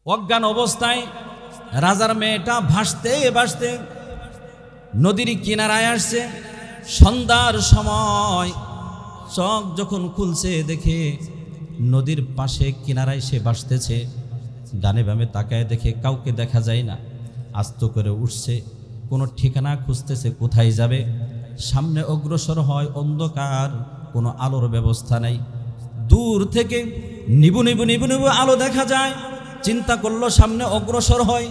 অজ্ঞান অবস্থায় রাজার মেয়েটা ভাসতে ভাসতে নদীর কিনারায় আসছে। সন্ধ্যার সময় চোখ যখন খুলছে দেখে নদীর পাশে কিনারায় সে ভাসতেছে। ডানে বামে তাকায় দেখে কাউকে দেখা যায় না। আস্ত করে উঠছে, কোনো ঠিকানা খুঁজতেছে কোথায় যাবে। সামনে অগ্রসর হয়, অন্ধকার, কোনো আলোর ব্যবস্থা নাই। দূর থেকে নিবু নিবু নিবু নিবু আলো দেখা যায়। চিন্তা করলো সামনে অগ্রসর হয়,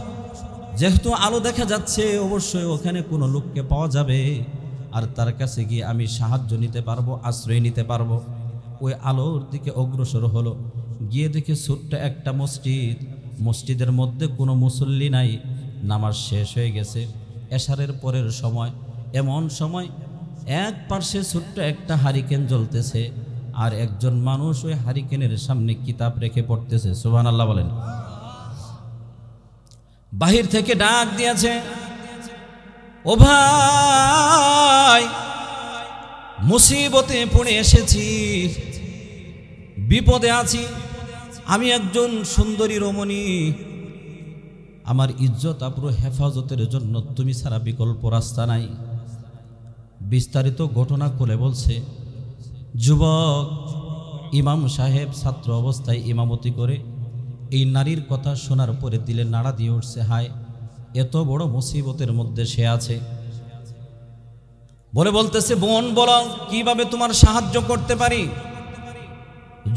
যেহেতু আলো দেখা যাচ্ছে অবশ্যই ওখানে কোনো লোককে পাওয়া যাবে, আর তার কাছে গিয়ে আমি সাহায্য নিতে পারবো, আশ্রয় নিতে পারবো। ওই আলোর দিকে অগ্রসর হলো। গিয়ে দেখে ছোট্ট একটা মসজিদ, মসজিদের মধ্যে কোনো মুসল্লি নাই, নামাজ শেষ হয়ে গেছে। এশারের পরের সময়, এমন সময় এক পার্শ্বে ছোট্ট একটা হারিকেন জ্বলতেছে, আর একজন মানুষ ওই হারিকেনের সামনে কিতাব রেখে পড়তেছে। সুবহানাল্লাহ বলেন। বাহির থেকে ডাক দিয়েছে, ও ভাই, মুসিবতে পড়ে এসেছি, বিপদে আছি। আমি একজন সুন্দরী রমণী, আমার ইজ্জত আবরু হেফাজতের জন্য তুমি ছাড়া বিকল্প রাস্তা নাই। বিস্তারিত ঘটনা খুলে বলছে। যুবক ইমাম সাহেব ছাত্র অবস্থায় ইমামতি করে এই নারীর কথা শোনার পরে দিলে নাড়া দিয়ে উঠছে, হায়, এত বড় মুসিবতের মধ্যে সে আছে। বলতেছে, বোন বলো কিভাবে তোমার সাহায্য করতে পারি।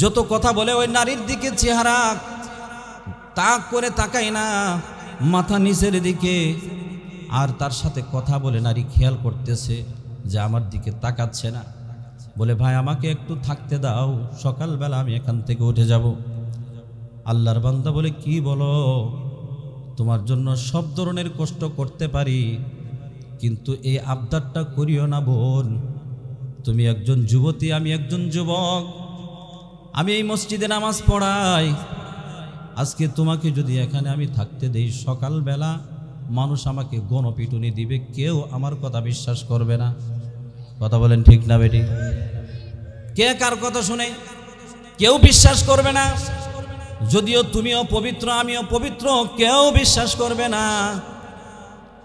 যত কথা বলে ওই নারীর দিকে চেহারা তাক করে তাকায় না, মাথা নিচের দিকে। আর তার সাথে কথা বলে নারী খেয়াল করতেছে যে আমার দিকে তাকাচ্ছে না। বলে, ভাই আমাকে একটু থাকতে দাও, সকালবেলা আমি এখান থেকে উঠে যাব। আল্লাহর বান্দা বলে, কি বলো, তোমার জন্য সব ধরনের কষ্ট করতে পারি, কিন্তু এই আবদারটা করিও না বোন। তুমি একজন যুবতী, আমি একজন যুবক, আমি এই মসজিদে নামাজ পড়াই। আজকে তোমাকে যদি এখানে আমি থাকতে দেই, সকালবেলা মানুষ আমাকে গণপিটুনি দিবে, কেউ আমার কথা বিশ্বাস করবে না। কথা বলেন ঠিক না বেটি? কে কার কথা শুনে কেউ বিশ্বাস করবে না। যদিও তুমিও পবিত্র, আমিও পবিত্র, কেউ বিশ্বাস করবে না।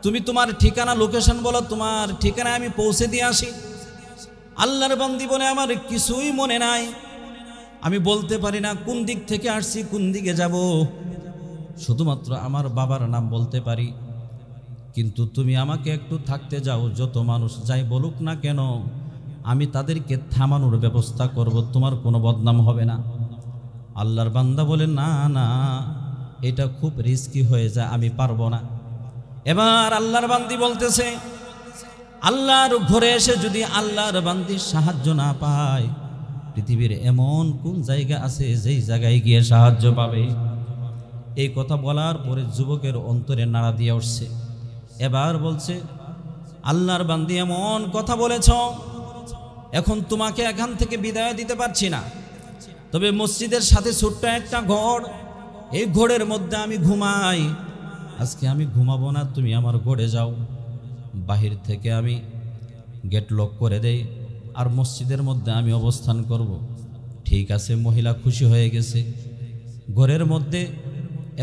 তুমি তোমার ঠিকানা লোকেশন বলো, তোমার ঠিকানায় আমি পৌঁছে দিয়ে আসি। আল্লাহর বান্দি বলে, আমার কিছুই মনে নাই, আমি বলতে পারি না কোন দিক থেকে আসছি, কোন দিকে যাব, শুধুমাত্র আমার বাবার নাম বলতে পারি। কিন্তু তুমি আমাকে একটু থাকতে যাও, যত মানুষ যাই বলুক না কেন আমি তাদেরকে থামানোর ব্যবস্থা করব, তোমার কোনো বদনাম হবে না। আল্লাহর বান্দা বলে, না না, এটা খুব রিস্কি হয়ে যায়, আমি পারবো না। এবার আল্লাহর বান্দি বলতেছে, আল্লাহর ঘরে এসে যদি আল্লাহর বান্দির সাহায্য না পায়, পৃথিবীর এমন কোন জায়গা আছে যেই জায়গায় গিয়ে সাহায্য পাবে? এই কথা বলার পরে যুবকের অন্তরে নাড়া দিয়ে উঠছে। এবার বলছে, আল্লাহর বান্দি এমন কথা বলেছ, এখন তোমাকে এখান থেকে বিদায় দিতে পারছি না, তবে মসজিদের সাথে ছোট্ট একটা ঘর, এই ঘরের মধ্যে আমি ঘুমাই। আজকে আমি ঘুমাবো না, তুমি আমার ঘরে যাও। বাহির থেকে আমি গেট লক করে দেই, আর মসজিদের মধ্যে আমি অবস্থান করব। ঠিক আছে, মহিলা খুশি হয়ে গেছে। ঘরের মধ্যে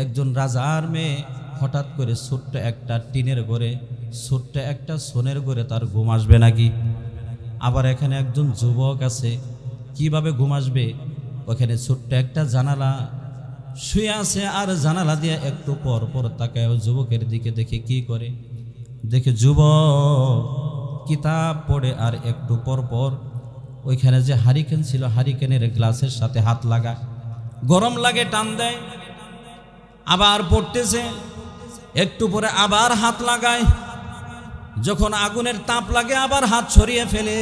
একজন রাজার মেয়ে হঠাৎ করে ছোট্ট একটা টিনের ঘরে, ছোট্ট একটা সোনের ঘরে তার ঘুম আসবে নাকি? আবার এখানে একজন যুবক আছে, কিভাবে ঘুম আসবে? ওখানে ছোট্ট একটা জানালা শুয়ে আছে, আর জানালা দিয়ে একটু পর পর তাকায় যুবকের দিকে। দেখে কি করে? দেখে যুবক কিতাব পড়ে, আর একটু পর পর ওইখানে যে হারিকেন ছিল, হারিকেনের গ্লাসের সাথে হাত লাগায়, গরম লাগে, টান দেয়, আবার পড়তেছে, একটু পরে আবার হাত লাগায়, যখন আগুনের তাপ লাগে আবার হাত ছড়িয়ে ফেলে।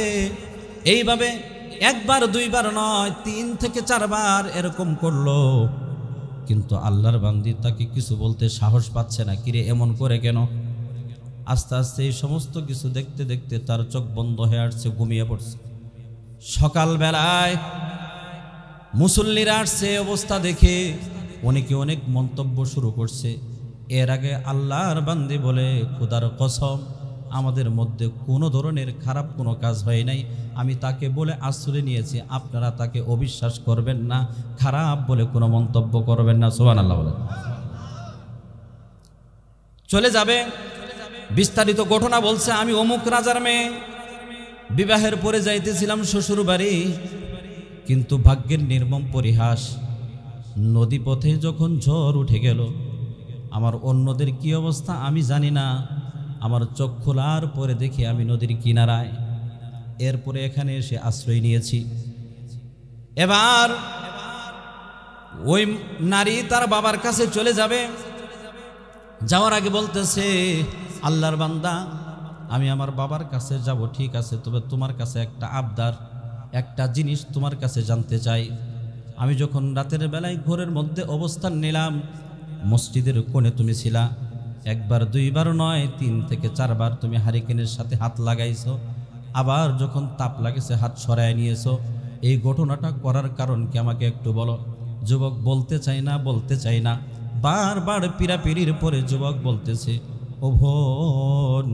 এইভাবে একবার দুইবার নয়, 3 থেকে 4 বার এরকম করলো। কিন্তু আল্লাহর বান্দি তাকে কিছু বলতে সাহস পাচ্ছে না। কিরে এমন করে কেন? আস্তে আস্তে এই সমস্ত কিছু দেখতে দেখতে তার চোখ বন্ধ হয়ে আসছে, ঘুমিয়ে পড়ছে। সকালবেলায় মুসল্লিরা আসছে, অবস্থা দেখে অনেকে অনেক মন্তব্য শুরু করছে। এর আগে আল্লাহর বান্দি বলে, খোদার কসম, আমাদের মধ্যে কোনো ধরনের খারাপ কোনো কাজ হয় নাই, আমি তাকে বলে আশ্রয় নিয়েছি, আপনারা তাকে অবিশ্বাস করবেন না, খারাপ বলে কোনো মন্তব্য করবেন না। সুবহানাল্লাহ বলেন। চলে যাবে। বিস্তারিত ঘটনা বলছে, আমি অমুক রাজার মেয়ে, বিবাহের পরে যাইতেছিলাম শ্বশুর বাড়ি, কিন্তু ভাগ্যের নির্মম পরিহাস, নদী পথে যখন ঝড় উঠে গেল, আমার অন্যদের কি অবস্থা আমি জানি না, আমার চোখ খোলার পরে দেখি আমি নদীর কিনারায়। এরপরে এখানে এসে আশ্রয় নিয়েছি। এবার ওই নারী তার বাবার কাছে চলে যাবে। যাওয়ার আগে বলতেছে, আল্লাহর বান্দা, আমি আমার বাবার কাছে যাব, ঠিক আছে, তবে তোমার কাছে একটা আবদার, একটা জিনিস তোমার কাছে জানতে চাই। আমি যখন রাতের বেলায় ঘরের মধ্যে অবস্থান নিলাম, মসজিদের কোণে তুমি ছিলা, একবার দুইবার নয় 3 থেকে 4 বার তুমি হারিকেনের সাথে হাত লাগাইছো, আবার যখন তাপ লাগেছে হাত সরায় নিয়েছো। এই ঘটনাটা করার কারণ কি আমাকে একটু বলো। যুবক বলতে চাই না, বারবার পিড়াপিড়ির পরে যুবক বলতেছে, ও বোন,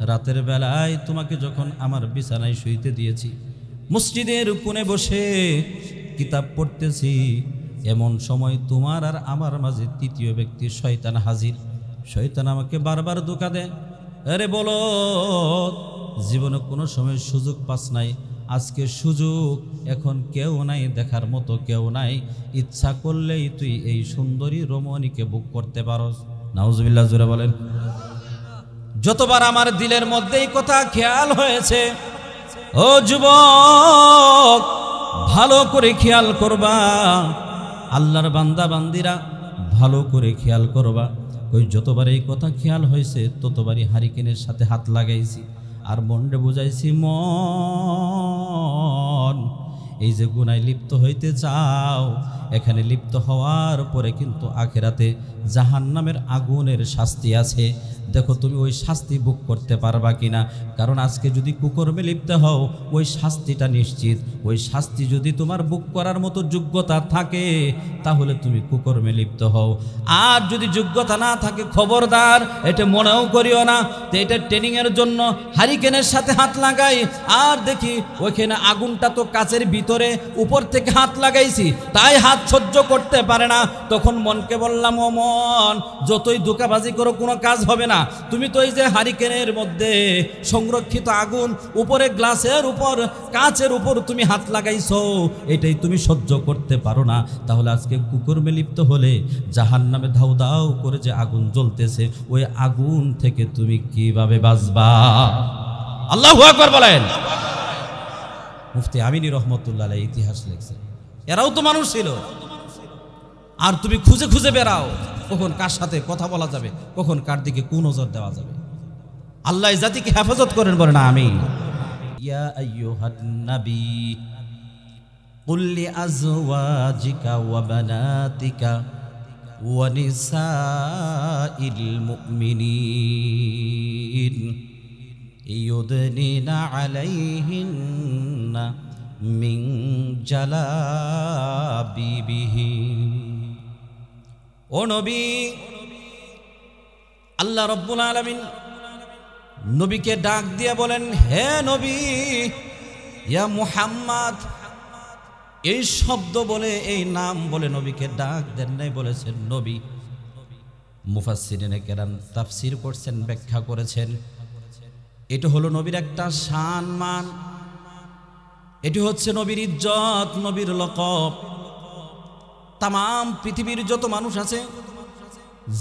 রাতের বেলায় তোমাকে যখন আমার বিছানায় শুইতে দিয়েছি, মসজিদের কোণে বসে কিতাব পড়তেছি, এমন সময় তোমার আর আমার মাঝে তৃতীয় ব্যক্তি শয়তান হাজির। শয়তান আমাকে বারবার ধোঁকা দেয়। আরে বলো, জীবনে কোনো সময় সুযোগ পাস নাই, আজকে সুযোগ, এখন কেউ নাই, দেখার মতো কেউ নাই, ইচ্ছা করলেই তুই এই সুন্দরী রমণীকে বুক করতে পারস। নাউজুবিল্লাহ, জোরে বলেন। যতবার আমার দিলের মধ্যে এই কথা খেয়াল হয়েছে, ও যুবক ভালো করে খেয়াল করবা, আল্লাহর বান্দা বান্দিরা ভালো করে খেয়াল করবা। ওই যতবার এই কথা খেয়াল হয়েছে, ততবারই হারিকেনের সাথে হাত লাগাইছি, আর মনরে বুঝাইছি, মন, এই যে গুনায় লিপ্ত হইতে চাও, এখানে লিপ্ত হওয়ার পরে কিন্তু আখিরাতে জাহান্নামের আগুনের শাস্তি আছে। দেখো তুমি ওই শাস্তি বুক করতে পারবা কিনা, কারণ আজকে যদি কুকর্মে লিপ্ত হও, ওই শাস্তিটা নিশ্চিত। ওই শাস্তি যদি তোমার বুক করার মতো যোগ্যতা থাকে, তাহলে তুমি কুকর্মে লিপ্ত হও। আর যদি যোগ্যতা না থাকে, খবরদার, এটা মনেও করিও না। তো এটা ট্রেনিংয়ের জন্য হারিকেনের সাথে হাত লাগাই, আর দেখি ওইখানে আগুনটা তো কাচের ভিতরে, উপর থেকে হাত লাগাইছি, তাই হাত সহ্য করতে পারে না। তখন মনকে বললাম, ও মন, যতই ধোঁকাবাজি করো কোনো কাজ হবে না। তুমি তো এই যে হারিকেনের মধ্যে সংরক্ষিত আগুন, উপরে গ্লাসের উপর, কাচের উপর তুমি হাত লাগাইছো, এটাই তুমি সহ্য করতে পারো না। তাহলে আজকে কুকর্মে লিপ্ত হলে জাহান্নামে ধাউ ধাউ করে যে আগুন জ্বলতেছে, ওই আগুন থেকে তুমি কিভাবে বাঁচবা? আল্লাহু আকবার বলেন। মুফতি আমিনী রহমতুল্লাহ আলাইহি ইতিহাস লিখছেন, এরাও তো মানুষ ছিল। আর তুমি খুঁজে খুঁজে বেড়াও, কখন কার সাথে কথা বলা যাবে, কখন কার দিকে কোন নজর দেওয়া যাবে। আল্লাহ জাতিকে হেফাজত করেন, বলেন আমিন। ইয়া আইয়ুহান নবী কুল লিআজওয়াজিকা ওয়া বানাতিকা ওয়া নিসাইল মুমিনিন ইউদনিনা আলাইহিন্না মিন জালাবিবিহিম। ও নবী, আল্লাহ রব্বুল আলামিন নবীকে ডাক দিয়ে বলেন, হে নবী, ইয়া মুহাম্মদ। এই শব্দ বলে, এই নাম বলে নবীকে ডাক দেন নাই, বলেছেন নবী। মুফাসসিরিনে কেরাম তাফসীর করছেন, ব্যাখ্যা করেছেন, এটা হলো নবীর একটা সম্মান, এটি হচ্ছে নবীর ইজ্জত, নবীর লকব। তাম পৃথিবীর যত মানুষ আছে,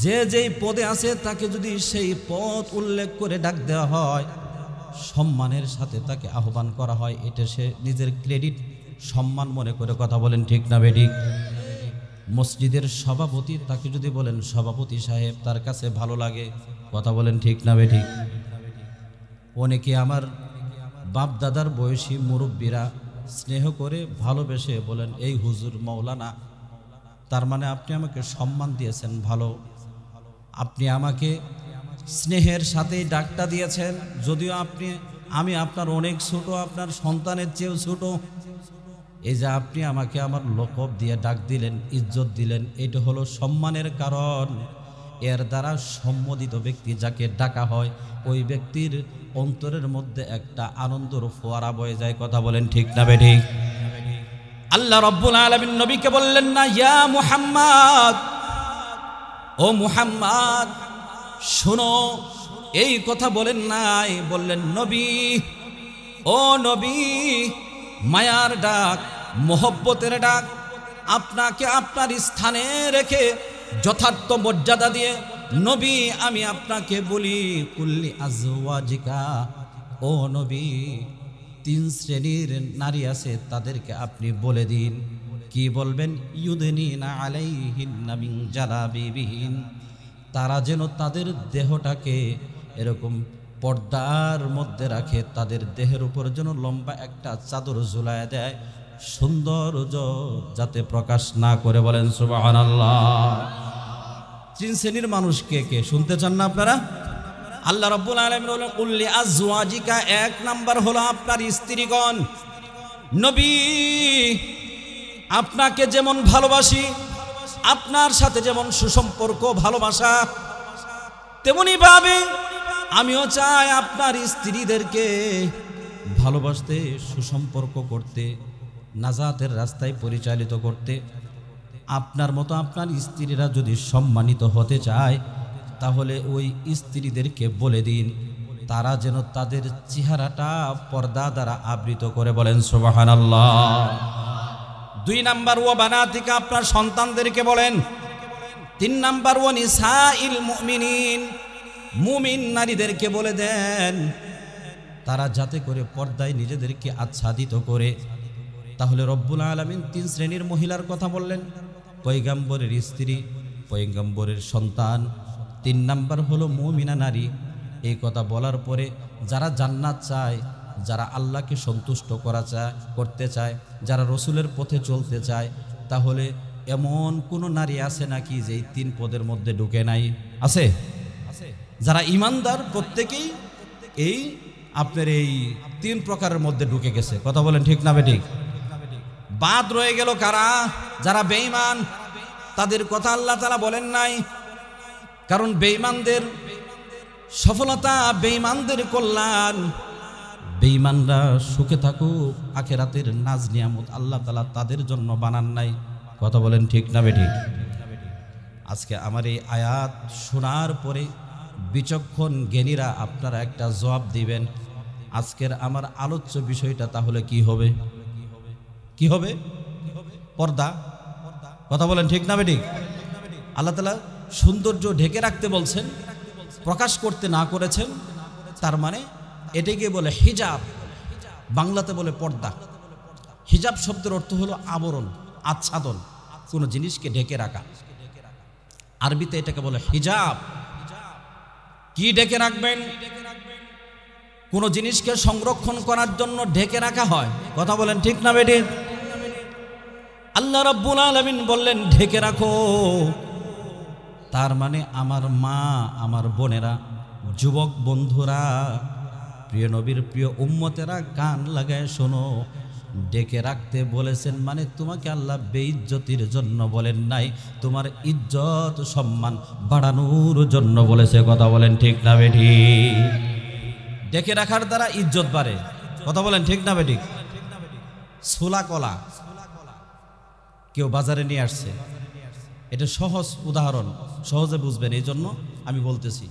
যে যেই পদে আছে, তাকে যদি সেই পদ উল্লেখ করে ডাক দেওয়া হয়, সম্মানের সাথে তাকে আহ্বান করা হয়, এটা সে নিজের ক্রেডিট, সম্মান মনে করে কথা বলেন, ঠিক না বেঠিক? মসজিদের সভাপতি, তাকে যদি বলেন সভাপতি সাহেব, তার কাছে ভালো লাগে, কথা বলেন, ঠিক না বেঠিক? অনেকে আমার বাপ দাদার বয়সী মুরব্বীরা স্নেহ করে ভালোবেসে বলেন, এই হুজুর মৌলানা, তার মানে আপনি আমাকে সম্মান দিয়েছেন, ভালো, আপনি আমাকে স্নেহের সাথেই ডাকটা দিয়েছেন, যদিও আমি আপনার অনেক ছোট, আপনার সন্তানের চেয়েও ছোট। এই যে আপনি আমাকে আমার লকব দিয়ে ডাক দিলেন, ইজ্জত দিলেন, এটা হলো সম্মানের কারণ। এর দ্বারা সম্বোধিত ব্যক্তি যাকে ডাকা হয়, ওই ব্যক্তির অন্তরের মধ্যে একটা আনন্দের ফোয়ারা বয়ে যায়, কথা বলেন, ঠিক না বেঠিক? আল্লাহ রব্বুল আলামিন নবীকে বললেন না, ইয়া মুহাম্মদ, ও মুহাম্মদ, শোনো, এই কথা বলেন নাই, বললেন নবী, ও নবী, মায়ার ডাক, মোহব্বতের ডাক, আপনাকে আপনার স্থানে রেখে যথার্থ মর্যাদা দিয়ে নবী আমি আপনাকে বলি, কুল্লি আজওয়াজিকা, ও নবী, 3 শ্রেণীর নারী আছে, তাদেরকে আপনি বলে দিন। কি বলবেন? ইউদনিনা আলাইহিন্না মিন জালাবিবিহিন, তারা যেন তাদের দেহটাকে এরকম পর্দার মধ্যে রাখে, তাদের দেহের উপর যেন লম্বা একটা চাদর ঝুলায় দেয়, সৌন্দর্য যাতে প্রকাশ না করে। বলেন সুবহানাল্লাহ। 3 শ্রেণীর মানুষ কে কে শুনতে চান না আপনারা? আল্লাহ রাব্বুল আলামিন বলেন কুল্লি আজওয়াজিকা, 1 নাম্বার হলো আপনার স্ত্রীগণ। নবী, আপনাকে যেমন ভালোবাসি, আপনার সাথে যেমন সুসম্পর্ক ভালোবাসা, তেমনি ভাবে আমিও চাই আপনার স্ত্রীদেরকে ভালোবাসতে, সুসম্পর্ক করতে, নাজাতের রাস্তায় পরিচালিত করতে। আপনার মতো আপনার স্ত্রীরা যদি সম্মানিত হতে চায়, তাহলে ওই স্ত্রীদেরকে বলে দিন তারা যেন তাদের চেহারাটা পর্দা দ্বারা আবৃত করে। বলেন সুবহানাল্লাহ। 2 নাম্বার, ও বানাতিকা, আপনার সন্তানদেরকে বলেন। 3 নাম্বার, ও নিসাইল মুমিনিন, মুমিন নারীদেরকে বলে দেন তারা যাতে করে পর্দায় নিজেদেরকে আচ্ছাদিত করে। তাহলে রব্বুল আলামিন 3 শ্রেণীর মহিলার কথা বললেন, পয়গম্বরের স্ত্রী, পয়গম্বরের সন্তান, 3 নাম্বার হলো মুমিনা নারী। এই কথা বলার পরে যারা জান্নাত চায়, যারা আল্লাহকে সন্তুষ্ট করতে চায়, যারা রসুলের পথে চলতে চায়, তাহলে এমন কোন নারী আছে নাকি যে এই 3 পদের মধ্যে ঢুকে নাই? আছে। যারা ইমানদার প্রত্যেকেই এই আপনার এই 3 প্রকারের মধ্যে ঢুকে গেছে। কথা বলেন ঠিক না বেঠিক? বাদ রয়ে গেল কারা? যারা বেঈমান, তাদের কথা আল্লাহ তাআলা বলেন নাই। কারণ বেঈমানদের সফলতা, বেঈমানদের কল্যাণ, বেঈমানরা সুখে থাকুক, আখিরাতের নাজ নিয়ামত আল্লাহ তাআলা তাদের জন্য বানান নাই। কথা বলেন ঠিক না বেঠিক? আজকে আমার এই আয়াত শোনার পরে বিচক্ষণ জ্ঞানীরা আপনারা একটা জবাব দিবেন, আজকের আমার আলোচ্য বিষয়টা তাহলে কি হবে? কি হবে? পর্দা। কথা বলেন ঠিক না বেঠিক? আল্লাহ তাআলা সৌন্দর্য ঢেকে রাখতে বলছেন, প্রকাশ করতে না করেছেন। তার মানে এটাকে বলে হিজাব, বাংলাতে বলে পর্দা। হিজাব শব্দের অর্থ হলো আবরণ, আচ্ছাদন, কোনো জিনিসকে ঢেকে রাখা। আরবিতে এটাকে বলে হিজাব। কি ঢেকে রাখবেন? কোনো জিনিসকে সংরক্ষণ করার জন্য ঢেকে রাখা হয়। কথা বলেন ঠিক না বেঠিক? আল্লাহ রাব্বুল আলামিন বললেন ঢেকে রাখো। তার মানে আমার মা, আমার বোনেরা, যুবক বন্ধুরা, প্রিয় নবীর প্রিয় উম্মতেরা, কান লাগায় শোনো, ডেকে রাখতে বলেছেন মানে তোমাকে আল্লাহ বেইজ্জতির জন্য বলেন নাই, তোমার ইজ্জত সম্মান বাড়ানোর জন্য বলেছে। কথা বলেন ঠিক না বেঠিক? ডেকে রাখার দ্বারা ইজ্জত বাড়ে। কথা বলেন ঠিক না বেঠিক? ছোলা কলা কেউ বাজারে নিয়ে আসছে, এটা সহজ উদাহরণ, সহজে বুঝবেন, এই জন্য আমি বলতেছি।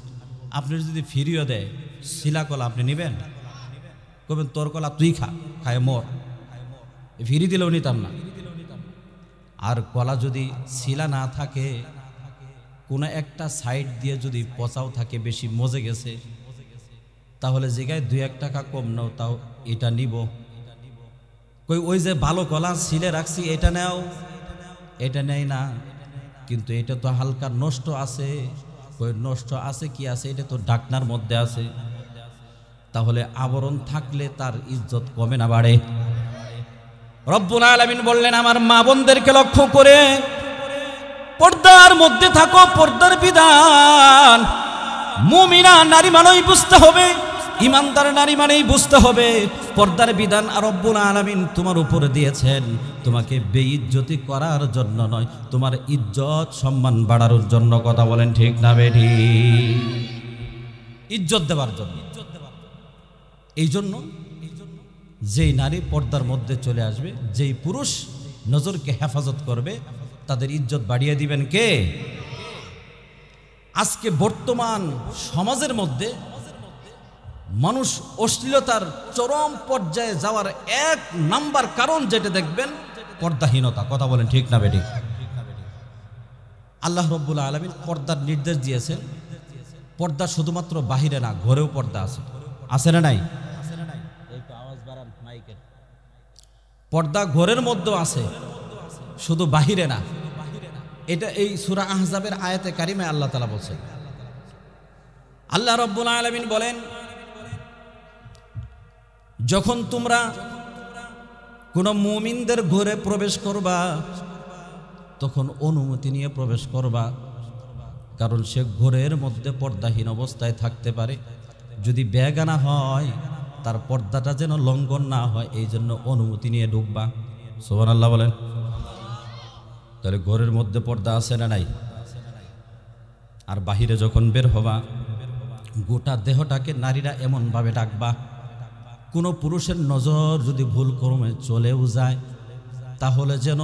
আপনি যদি ফিরিয়ে দেয় শিলা কলা, আপনি নেবেন? কবেন তোর কলা তুই খা, খায় মর। ফিরি দিলেও নিতাম না। আর কলা যদি শিলা না থাকে, কোনো একটা সাইড দিয়ে যদি পচাও থাকে, বেশি মজে গেছে, তাহলে জায়গায় 2-1 টাকা কম নাও, তাও এটা নিব। কই ওই যে ভালো কলা ছিলে রাখছি, এটা নাও, এটা নেই না। কিন্তু এটা তো হালকা নষ্ট আছে। কই নষ্ট আছে কি আছে? এটা তো ঢাকনার মধ্যে আছে। তাহলে আবরণ থাকলে তার ইজ্জত কমে না বাড়ে? রব্বুল আলামিন বললেন আমার মা বোনদেরকে লক্ষ্য করে পর্দার মধ্যে থাকো। পর্দার বিধান মুমিনা নারী মানেই বুঝতে হবে, ইমানদার নারী মানেই বুঝতে হবে পর্দার বিধান আর রব্বুল আলামিন তোমার উপর দিয়েছেন তোমাকে বেইজ্জতি করার জন্য নয়, তোমার ইজ্জত সম্মান বাড়ানোর জন্য। কথা বলেন ঠিক না বেঠিক? ইজ্জত দেওয়ার জন্য। এই জন্য যেই নারী পর্দার মধ্যে চলে আসবে, যেই পুরুষ নজরকে হেফাজত করবে, তাদের ইজ্জত বাড়িয়ে দিবেন কে? আজকে বর্তমান সমাজের মধ্যে মানুষ অশ্লীলতার চরম পর্যায়ে যাওয়ার এক নাম্বার কারণ যেটা দেখবেন পর্দাহীনতা। কথা বলেন ঠিক না বেঠিক? আল্লাহ রাব্বুল আলামিন পর্দার নির্দেশ দিয়েছেন। পর্দা শুধুমাত্র বাহিরে না, ঘরেও পর্দা আছে। আছে না নাই? একটু আওয়াজ বাড়ান মাইকের। পর্দা ঘরের মধ্যেও আছে, শুধু বাহিরে না। এটা এই সূরা আহজাবের আয়াতে কারিমায় আল্লাহ তাআলা বলেন। আল্লাহ রাব্বুল আলামিন বলেন, যখন তোমরা কোনো মুমিনদের ঘরে প্রবেশ করবা তখন অনুমতি নিয়ে প্রবেশ করবা, কারণ সে ঘরের মধ্যে পর্দাহীন অবস্থায় থাকতে পারে। যদি বেগানা হয় তার পর্দাটা যেন লঙ্ঘন না হয়, এই জন্য অনুমতি নিয়ে ঢুকবা। সুবহানাল্লাহ বলেন। তাহলে ঘরের মধ্যে পর্দা আছে না নাই? আর বাহিরে যখন বের হবা গোটা দেহটাকে নারীরা এমনভাবে ডাকবা, কোনো পুরুষের নজর যদি ভুল ক্রমে চলেও যায় তাহলে যেন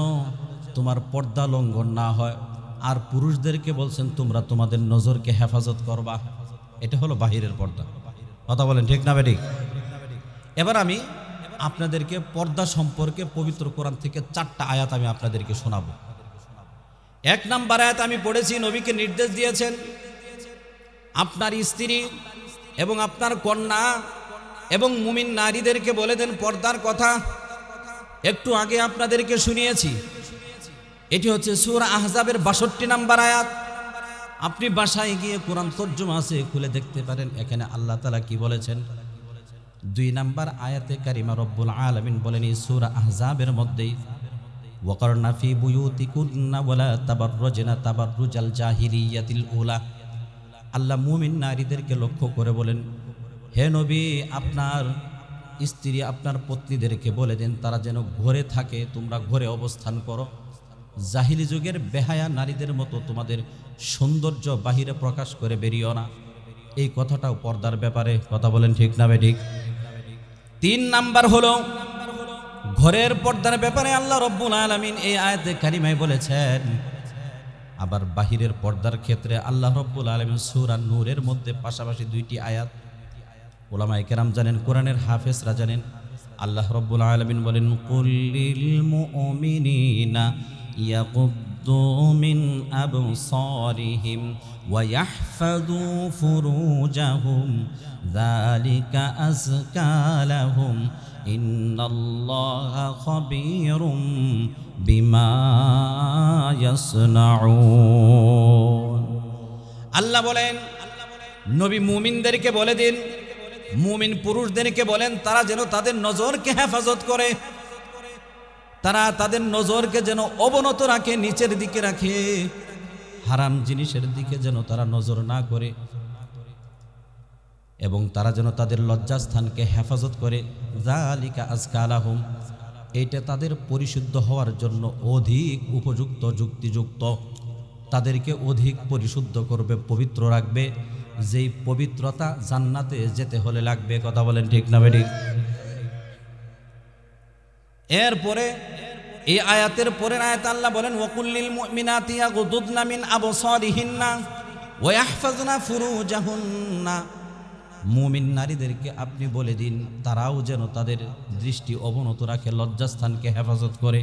তোমার পর্দা লঙ্ঘন না হয়। আর পুরুষদেরকে বলছেন তোমরা তোমাদের নজরকে হেফাজত করবা। এটা হলো বাহিরের পর্দা। কথা বলেন ঠিক না বেঠিক? এবার আমি আপনাদেরকে পর্দা সম্পর্কে পবিত্র কোরআন থেকে 4টা আয়াত আমি আপনাদেরকে শোনাবো। 1 নাম্বার আয়াত আমি পড়েছি, নবীকে নির্দেশ দিয়েছেন আপনার স্ত্রী এবং আপনার কন্যা এবং মুমিন নারীদেরকে বলে দেন পর্দার কথা। একটু আগে আপনাদেরকে শুনিয়েছি, এটি হচ্ছে সূরা আহজাবের 62 নাম্বার আয়াত। আপনি বাসায় গিয়ে কোরআন তর্জমা আছে খুলে দেখতে পারেন, এখানে আল্লাহ তাআলা কি বলেছেন। 2 নাম্বার আয়াতে কারিমা রব্বুল আলামিন বলেন এই সূরা আহজাবের মধ্যেই, ওয়াকারনা ফি বুয়ুতিকুন্না ওয়ালা তাবাররুজনা তাবাররুজাল জাহিলিয়াতিল উলা। আল্লাহ মুমিন নারীদেরকে লক্ষ্য করে বলেন, হে নবী আপনার স্ত্রী আপনার পত্নীদেরকে বলে দেন তারা যেন ঘরে থাকে, তোমরা ঘরে অবস্থান করো। জাহিলি যুগের বেহায়া নারীদের মতো তোমাদের সৌন্দর্য বাহিরে প্রকাশ করে বেরিও না। এই কথাটাও পর্দার ব্যাপারে। কথা বলেন ঠিক না বেঠিক? 3 নাম্বার হলো ঘরের পর্দার ব্যাপারে আল্লাহ রাব্বুল আলামিন এই আয়াতে কারিমায় বলেছেন। আবার বাহিরের পর্দার ক্ষেত্রে আল্লাহ রাব্বুল আলামিন সূরা নূরের মধ্যে পাশাপাশি 2টি আয়াত, উলামায়ে কেরাম জানেন, কোরআনের হাফেজরা জানেন, আল্লাহ রাব্বুল আলামিন বলেন কুল্লিল মুমিনিনা ইয়াকুদ্দু মিন আবসারিহিম ওয়া ইয়াহফাযু ফুরুজাহুম যালিকা আযকা লাহুম ইন্নাল্লাহা খাবীরুম বিমা ইয়াসনাউন। আল্লাহ বলেন নবী মুমিনদেরকে বলে দিন, মুমিন পুরুষদেরকে বলেন তারা যেন তাদের নজরকে হেফাজত করে, তারা তাদের নজরকে যেন অবনত রাখে, নিচের দিকে রাখে, হারাম জিনিসের দিকে যেন তারা নজর না করে, এবং তারা যেন তাদের লজ্জাস্থানকে হেফাজত করে। যালিকা আযকা লাহুম, এইটা তাদের পরিশুদ্ধ হওয়ার জন্য অধিক উপযুক্ত, যুক্তিযুক্ত, তাদেরকে অধিক পরিশুদ্ধ করবে, পবিত্র রাখবে, যেই পবিত্রতা জান্নাতে যেতে হলে লাগবে। কথা বলেন ঠিক না বেঠিক? এরপরে এই আয়াতের পরের আয়াত আল্লাহ বলেন ওয়াকুল্লিল মুমিনাতি ইয়াগুদুদনা মিন আবসারিহিন্না ওয়া ইয়াহফাজনা ফুরুজাহুন্না। মুমিন নারীদেরকে আপনি বলে দিন তারাও যেন তাদের দৃষ্টি অবনত রাখে, লজ্জাস্থানকে হেফাজত করে।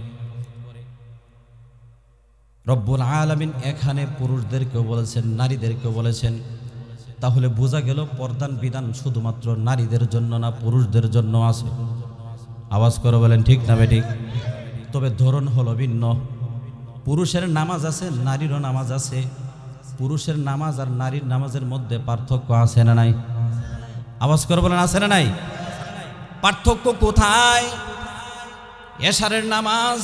রব্বুল আলামিন এখানে পুরুষদেরকেও বলেছেন, নারীদেরকেও বলেছেন। তাহলে বোঝা গেল পর্দার বিধান শুধুমাত্র নারীদের জন্য না, পুরুষদের জন্য আছে। আওয়াজ করে বলেন ঠিক না বেঠিক? তবে ধরন হলো ভিন্ন। পুরুষের নামাজ আছে, নারীরও নামাজ আছে। পুরুষের নামাজ আর নারীর নামাজের মধ্যে পার্থক্য আছে না নাই? আওয়াজ করে বলেন আছে না নাই? পার্থক্য কোথায়? এশারের নামাজ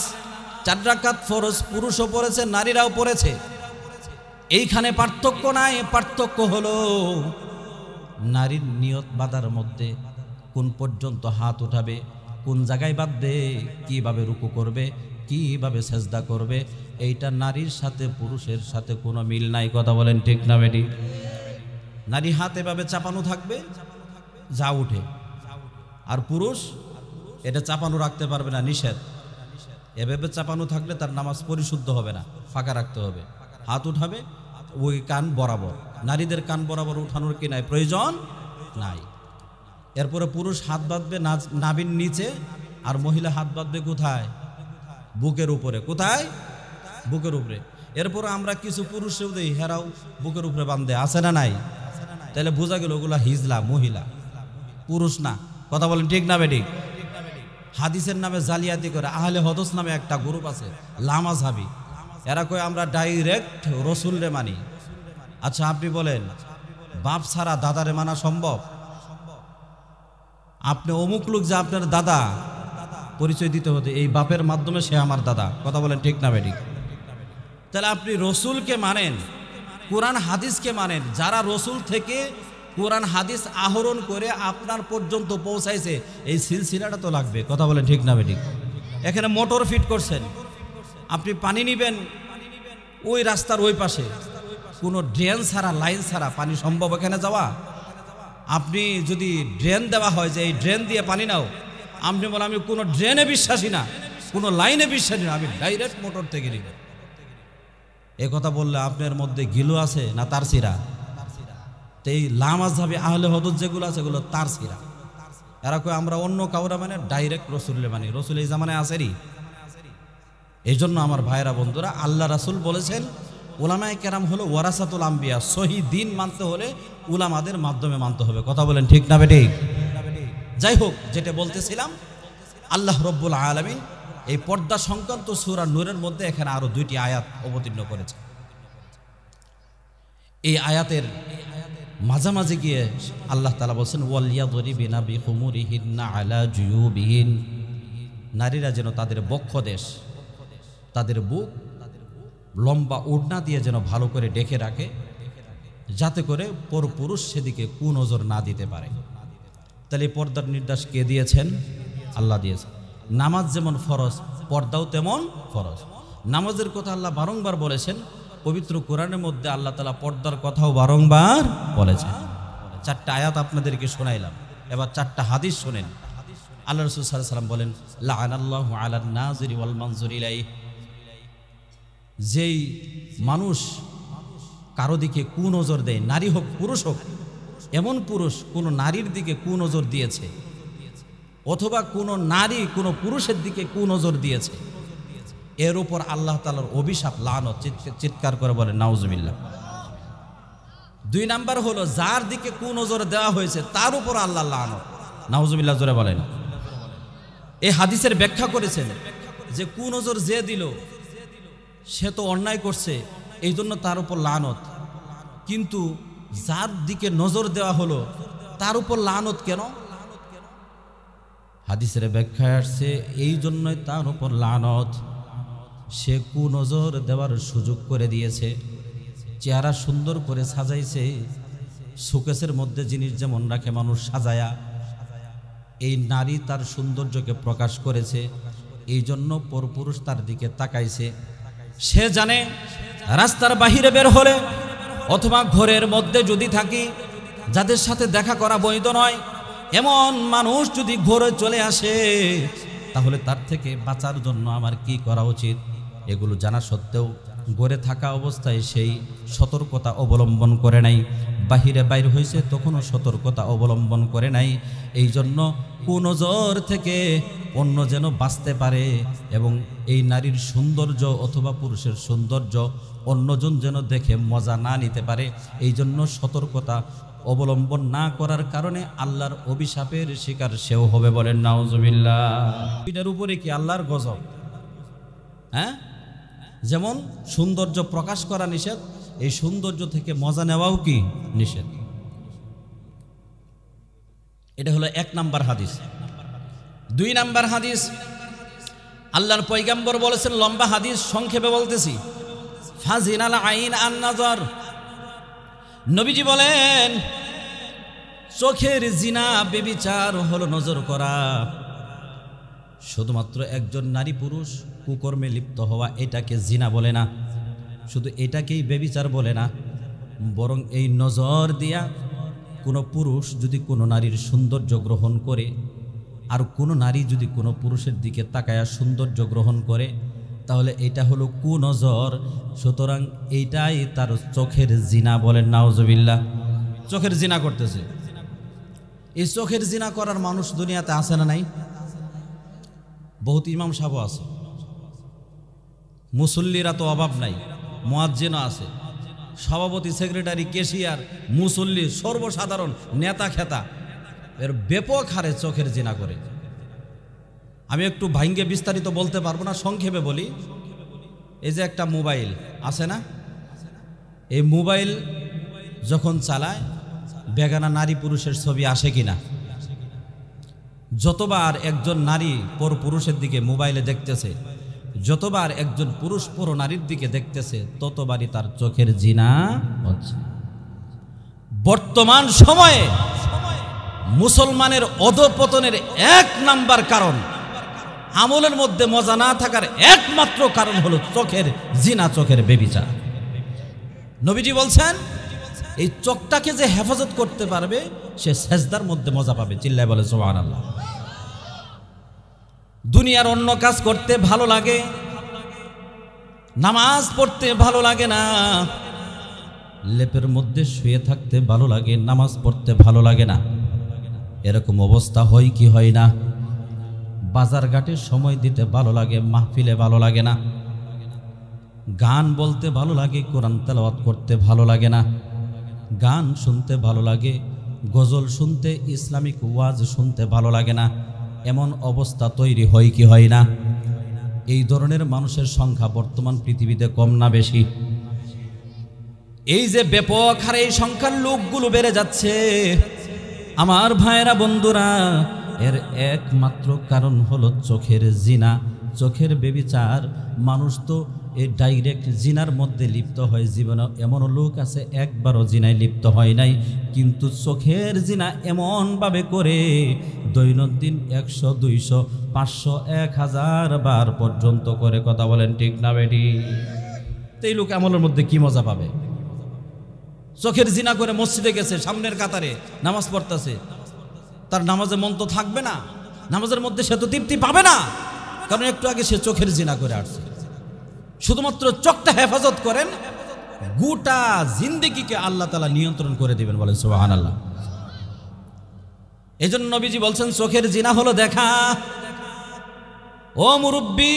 4 রাকাত ফরজ, পুরুষও পড়েছে নারীরাও পড়েছে, এইখানে পার্থক্য নাই। পার্থক্য হলো নারীর নিয়ত বাঁধার মধ্যে, কোন পর্যন্ত হাত উঠাবে, কোন জায়গায় বাঁধবে, কিভাবে রুকু করবে, কিভাবে সেজদা করবে, এইটা নারীর সাথে পুরুষের সাথে কোনো মিল নাই। কথা বলেন ঠিক না বেটি? নারী হাত এভাবে চাপানো থাকবে, যা উঠে, আর পুরুষ এটা চাপানো রাখতে পারবে না, নিষেধ। এভাবে চাপানো থাকলে তার নামাজ পরিশুদ্ধ হবে না, ফাঁকা রাখতে হবে। হাত উঠাবে ওই কান বরাবর, নারীদের কান বরাবর উঠানোর কি নাই, প্রয়োজন নাই। এরপরে পুরুষ হাত বাঁধবে নাভির নিচে, আর মহিলা হাত বাঁধবে কোথায়, বুকের উপরে। কোথায়, বুকের উপরে। এরপরে আমরা কিছু পুরুষেও দেই, হেরাও বুকের উপরে বাঁধে, আছে না নাই? তাহলে বোঝা গেল ওগুলা হিজলা, মহিলা, পুরুষ না। কথা বলেন ঠিক না বেঠিক? হাদিসের নামে জালিয়াতি করে আহলে হদস নামে একটা গ্রুপ আছে, লামাযহাবী। এরা কয় আমরা ডাইরেক্ট রসুলরে মানি। আচ্ছা আপনি বলেন, বাপ ছাড়া দাদারে মানা সম্ভব? আপনি অমুক লোক যে আপনার দাদা, পরিচয় দিতে হতে এই বাপের মাধ্যমে সে আমার দাদা। কথা বলেন ঠিক না বেঠিক? তাহলে আপনি রসুলকে মানেন, কোরআন হাদিসকে মানেন, যারা রসুল থেকে কোরআন হাদিস আহরণ করে আপনার পর্যন্ত পৌঁছাইছে, এই সিলসিলাটা তো লাগবে। কথা বলেন ঠিক না বেঠিক? এখানে মোটর ফিট করছেন, আপনি পানি নিবেন ওই রাস্তার ওই পাশে, কোনো ড্রেন ছাড়া, লাইন ছাড়া পানি সম্ভব এখানে যাওয়া? আপনি যদি ড্রেন দেওয়া হয় যে এই ড্রেন দিয়ে পানি নাও, আপনি বলেন আমি কোনো ড্রেনে বিশ্বাসী না, কোনো লাইনে বিশ্বাসী না, আমি ডাইরেক্ট মোটর থেকে নিব। এ কথা বললে আপনার মধ্যে গিলো আছে না তার সিরা? তো এই লামাযহাবী আহলে হদস যেগুলো আছে এগুলো তার সিরা। এরা কয় আমরা অন্য কাউরা মানে ডাইরেক্ট রসুলে মানি। রসুল এই জামানায় আসেনি। এই জন্য আমার ভাইয়েরা বন্ধুরা, আল্লাহ রাসূল বলেছেন উলামায়ে কেরাম হলো ওয়ারাসাতুল আম্বিয়া, সহি দিন মানতে হলে উলামাদের মাধ্যমে মানতে হবে। কথা বলেন ঠিক না বেঠিক? যাই হোক, যেটা বলতেছিলাম, আল্লাহ রব্বুল আলামিন এই পর্দা সংক্রান্ত সূরা নূরের মধ্যে এখানে আরো 2টি আয়াত অবতীর্ণ করেছে। এই আয়াতের মাঝামাঝি গিয়ে আল্লাহ তাআলা বলছেন ওয়ালিয়াদরিবিনা বিখুমুরিহিন্না আলা জুয়ুবিহিন, নারীরা যেন তাদের বক্ষদেশ, তাদের বুক লম্বা ওড়না দিয়ে যেন ভালো করে ঢেকে রাখে, যাতে করে পরপুরুষ সেদিকে কুনজর না দিতে পারে। তাহলে পর্দার নির্দেশ কে দিয়েছেন? আল্লাহ দিয়েছেন। নামাজ যেমন ফরজ, পর্দাও তেমন ফরজ। নামাজের কথা আল্লাহ বারংবার বলেছেন, পবিত্র কোরআনের মধ্যে আল্লাহ তাআলা পর্দার কথাও বারংবার বলেছেন। 4টা আয়াত আপনাদেরকে শোনাইলাম, এবার 4টা হাদিস শোনেন। আল্লাহ রাসূল সাল্লাল্লাহু আলাইহি ওয়াসাল্লাম বলেন লাআনাল্লাহু আলান নাযিরি ওয়াল মানজুর ইলাইহি, যেই মানুষ কারো দিকে কুনজর দেয়, নারী হোক পুরুষ হোক, এমন পুরুষ কোনো নারীর দিকে কুনজর দিয়েছে, অথবা কোনো নারী কোনো পুরুষের দিকে কুনজর দিয়েছে, এর উপর আল্লাহ তাআলার অভিশাপ, লানত। চিৎকার করে বলেন নাউজুবিল্লাহ। 2 নাম্বার হলো যার দিকে কুনজর দেওয়া হয়েছে তার উপর আল্লাহ লানত, নাউজুবিল্লাহ জোরে বলেন। এই হাদিসের ব্যাখ্যা করেছেন যে কুনজর যে দিল সে তো অন্যায় করছে, এই জন্য তার উপর লানত। কিন্তু যার দিকে নজর দেওয়া হলো তার উপর লানত কেন? হাদিসের ব্যাখ্যায় আসছে এই জন্যই তার উপর লানত, সে কুনজর দেওয়ার সুযোগ করে দিয়েছে। চেহারা সুন্দর করে সাজাইছে, শোকেসের মধ্যে জিনিস যেমন রাখে মানুষ সাজায়া, এই নারী তার সৌন্দর্যকে প্রকাশ করেছে, এই জন্য পরপুরুষ তার দিকে তাকাইছে। সে জানে রাস্তার বাহিরে বের হলে অথবা ঘরের মধ্যে যদি থাকি, যাদের সাথে দেখা করা বৈধ নয় এমন মানুষ যদি ঘরে চলে আসে, তাহলে তার থেকে বাঁচার জন্য আমার কি করা উচিত? এগুলো জানা সত্ত্বেও ঘরে থাকা অবস্থায় সেই সতর্কতা অবলম্বন করে নাই, বাহিরে বাইর হয়েছে তখনও সতর্কতা অবলম্বন করে নাই। এই জন্য কুনজর থেকে অন্য যেন বাঁচতে পারে এবং এই নারীর সৌন্দর্য অথবা পুরুষের সৌন্দর্য অন্যজন যেন দেখে মজা না নিতে পারে, এই জন্য সতর্কতা অবলম্বন না করার কারণে আল্লাহর অভিশাপের শিকার সেও হবে। বলেন নাউজুবিল্লাহ। এটার উপরে কি আল্লাহর গজব? হ্যাঁ, যেমন সৌন্দর্য প্রকাশ করা নিষেধ, এই সৌন্দর্য থেকে মজা নেওয়াও কি নিষেধ। এটা হলো 1 নাম্বার হাদিস। 2 নাম্বার হাদিস, আল্লাহর পয়গম্বর বলেছেন, লম্বা হাদিস সংক্ষেপে বলতেছি, ফাজিনাল আইন আন নাজর। নবীজি বলেন চোখের জিনা, বেবিচার হলো নজর করা। শুধুমাত্র একজন নারী পুরুষ কুকর্মে লিপ্ত হওয়া এটাকে জিনা বলে না, শুধু এটাকেই বেবিচার বলে না, বরং এই নজর দিয়া কোনো পুরুষ যদি কোনো নারীর সৌন্দর্য গ্রহণ করে, আর কোনো নারী যদি কোনো পুরুষের দিকে তাকায়া সৌন্দর্য গ্রহণ করে, তাহলে এটা হলো কুনজর। সুতরাং এইটাই তার চোখের জিনা। বলেন নাউজুবিল্লাহ। চোখের জিনা করতেছে। এই চোখের জিনা করার মানুষ দুনিয়াতে আছে না নাই? বহুত ইমাম সাহেব আছে, মুসল্লিরা তো অভাব নাই, মুয়াজ্জিনও আছে, সভাপতি, সেক্রেটারি, ক্যাশিয়ার, মুসল্লি, সর্বসাধারণ নেতা খেতা এর ব্যাপক হারে চোখের জিনা করে। আমি একটু ভাঙ্গে বিস্তারিত বলতে পারবো না, সংক্ষেপে বলি। এই যে একটা মোবাইল আছে না, এই মোবাইল যখন চালায় বেগানা নারী পুরুষের ছবি আসে কিনা? যতবার একজন নারী পর পুরুষের দিকে মোবাইলে দেখতেছে, যতবার একজন পুরুষ পর নারীর দিকে দেখতেছে, ততবারই তার চোখের জিনা হচ্ছে। বর্তমান সময়ে মুসলমানের অধঃপতনের 1 নাম্বার কারণ, আমলের মধ্যে মজা না থাকার একমাত্র কারণ হলো চোখের জিনা, চোখের ব্যভিচার। নবীজি বলছেন এই চোখটাকে যে হেফাজত করতে পারবে সে সেজদার মধ্যে মজা পাবে। চিল্লায় বলে সুবহানাল্লাহ। দুনিয়ার অন্য কাজ করতে ভালো লাগে, নামাজ পড়তে ভালো লাগে না, লেপের মধ্যে শুয়ে থাকতে ভালো লাগে, নামাজ পড়তে ভালো লাগে না। এরকম অবস্থা হয় কি হয় না? বাজার ঘাটে সময় দিতে ভালো লাগে, মাহফিলে ভালো লাগে না। গান বলতে ভালো লাগে, কোরআন তেলাওয়াত করতে ভালো লাগে না। গান শুনতে ভালো লাগে, গজল শুনতে, ইসলামিক ওয়াজ শুনতে ভালো লাগে না। এমন অবস্থা তৈরি হয় কি হয় না? এই ধরনের মানুষের সংখ্যা বর্তমান পৃথিবীতে কম না বেশি? এই যে ব্যাপক হারে এই সংখ্যার লোকগুলো বেড়ে যাচ্ছে, আমার ভাইয়েরা, বন্ধুরা, এর একমাত্র কারণ হলো চোখের জিনা, চোখের ব্যভিচার। মানুষ তো এই ডাইরেক্ট জিনার মধ্যে লিপ্ত হয়, জীবনে এমনও লোক আছে একবারও জিনায় লিপ্ত হয় নাই, কিন্তু চোখের জিনা এমনভাবে করে দৈনন্দিন 100, 200, 500, 1000 বার পর্যন্ত করে। কথা বলেন ঠিক না বেটি? তো এই লোক আমলের মধ্যে কি মজা পাবে? চোখের জিনা করে মসজিদে গেছে, সামনের কাতারে নামাজ পড়তেছে, তার নামাজে মন তো থাকবে না, নামাজের মধ্যে সে তো তৃপ্তি পাবে না, কারণ একটু আগে সে চোখের জিনা করে আসছে। শুধুমাত্র চোখটা হেফাজত করেন, গোটা জিন্দেগিকে আল্লাহ তাআলা নিয়ন্ত্রণ করে দিবেন। বলেন সুবহানাল্লাহ। এই জন্য নবীজি বলছেন চোখের জিনা হলো দেখা। ও মুরব্বী,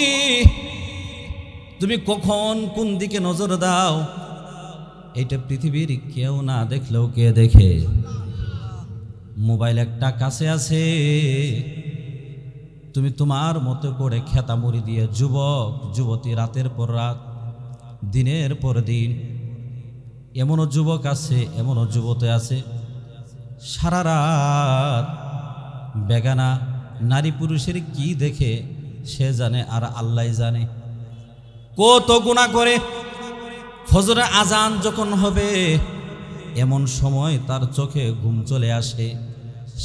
তুমি কখন কোন দিকে নজর দাও এটা পৃথিবীর কেউ না দেখলেও কে দেখে। মোবাইল একটা কাছে আছে, তুমি তোমার মতো করে খেতামুড়ি দিয়ে যুবক যুবতী রাতের পর রাত, দিনের পর দিন, এমনও যুবক আছে, এমনও যুবতী আছে সারা রাত বেগানা নারী পুরুষের কি দেখে সে জানে আর আল্লাহ জানে। কত গুনাহ করে। ফজরের আজান যখন হবে এমন সময় তার চোখে ঘুম চলে আসে,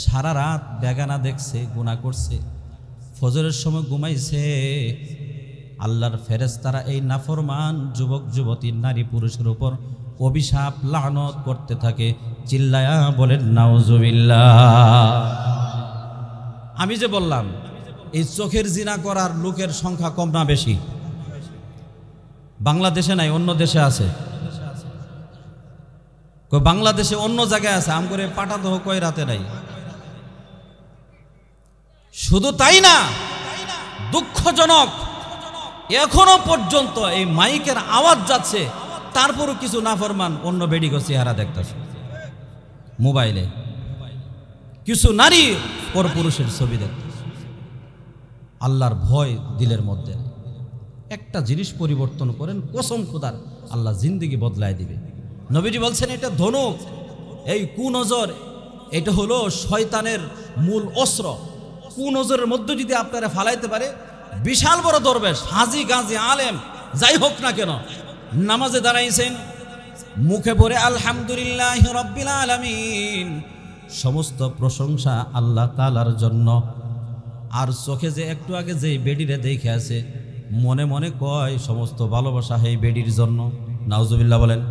সারা রাত বেগানা দেখছে, গুনাহ করছে, ফজরের সময় ঘুমাইছে। আল্লাহর ফেরেশতারা এই নাফরমান যুবক যুবতী নারী পুরুষের উপর অভিশাপ লানত করতে থাকে। চিল্লায়া বলেন নাউজুবিল্লাহ। আমি যে বললাম এই চোখের জিনা করার লোকের সংখ্যা কম না বেশি? বাংলাদেশে নাই, অন্য দেশে আছে। বাংলাদেশে অন্য জায়গায় আছে, আম করে পাঠাতে হোক কয় রাতে নাই। শুধু তাই না, দুঃখজনক এখনো পর্যন্ত এই মাইকের আওয়াজ যাচ্ছে, তারপরও কিছু নাফরমান অন্য বেডিগো চেহারা দেখতেছে মোবাইলে, কিছু নারী পর পুরুষের ছবি দেখতেছে। আল্লাহর ভয় দিলের মধ্যে। একটা জিনিস পরিবর্তন করেন, কসম খোদার, আল্লাহ জিন্দেগি বদলায় দিবে। নবীজি বলছেন এটা ধনুক, এই কুনজর এটা হলো শয়তানের মূল অস্ত্র। কুনজরের মধ্যে যদি আপনারা ফালাইতে পারে, বিশাল বড় দরবেশ, হাজি গাজী আলেম যাই হোক না কেন, নামাজে দাঁড়াইছেন, মুখে পড়ে আলহামদুলিল্লাহ রাব্বিল আলামিন, সমস্ত প্রশংসা আল্লাহ তাআলার জন্য, আর চোখে যে একটু আগে যে বেডিরে দেখে আছে, মনে মনে কয় সমস্ত ভালোবাসা এই বেডির জন্য। নাউজুবিল্লাহ বলেন।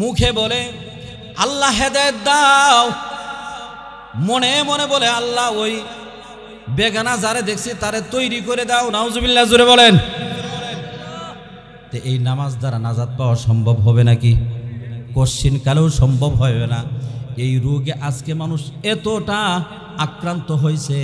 মুখে বলে আল্লাহ হেদায়েত দাও, মনে মনে বলে আল্লাহ ওই বেগানা যারে দেখছি তারে তৈরি করে দাও। নাউজুবিল্লাহ, জোরে বলেন। তো এই নামাজ দ্বারা নাজাত পাওয়া সম্ভব হবে নাকি? কোশ্চিন কালেও সম্ভব হবে না। এই রোগে আজকে মানুষ এতটা আক্রান্ত হয়েছে,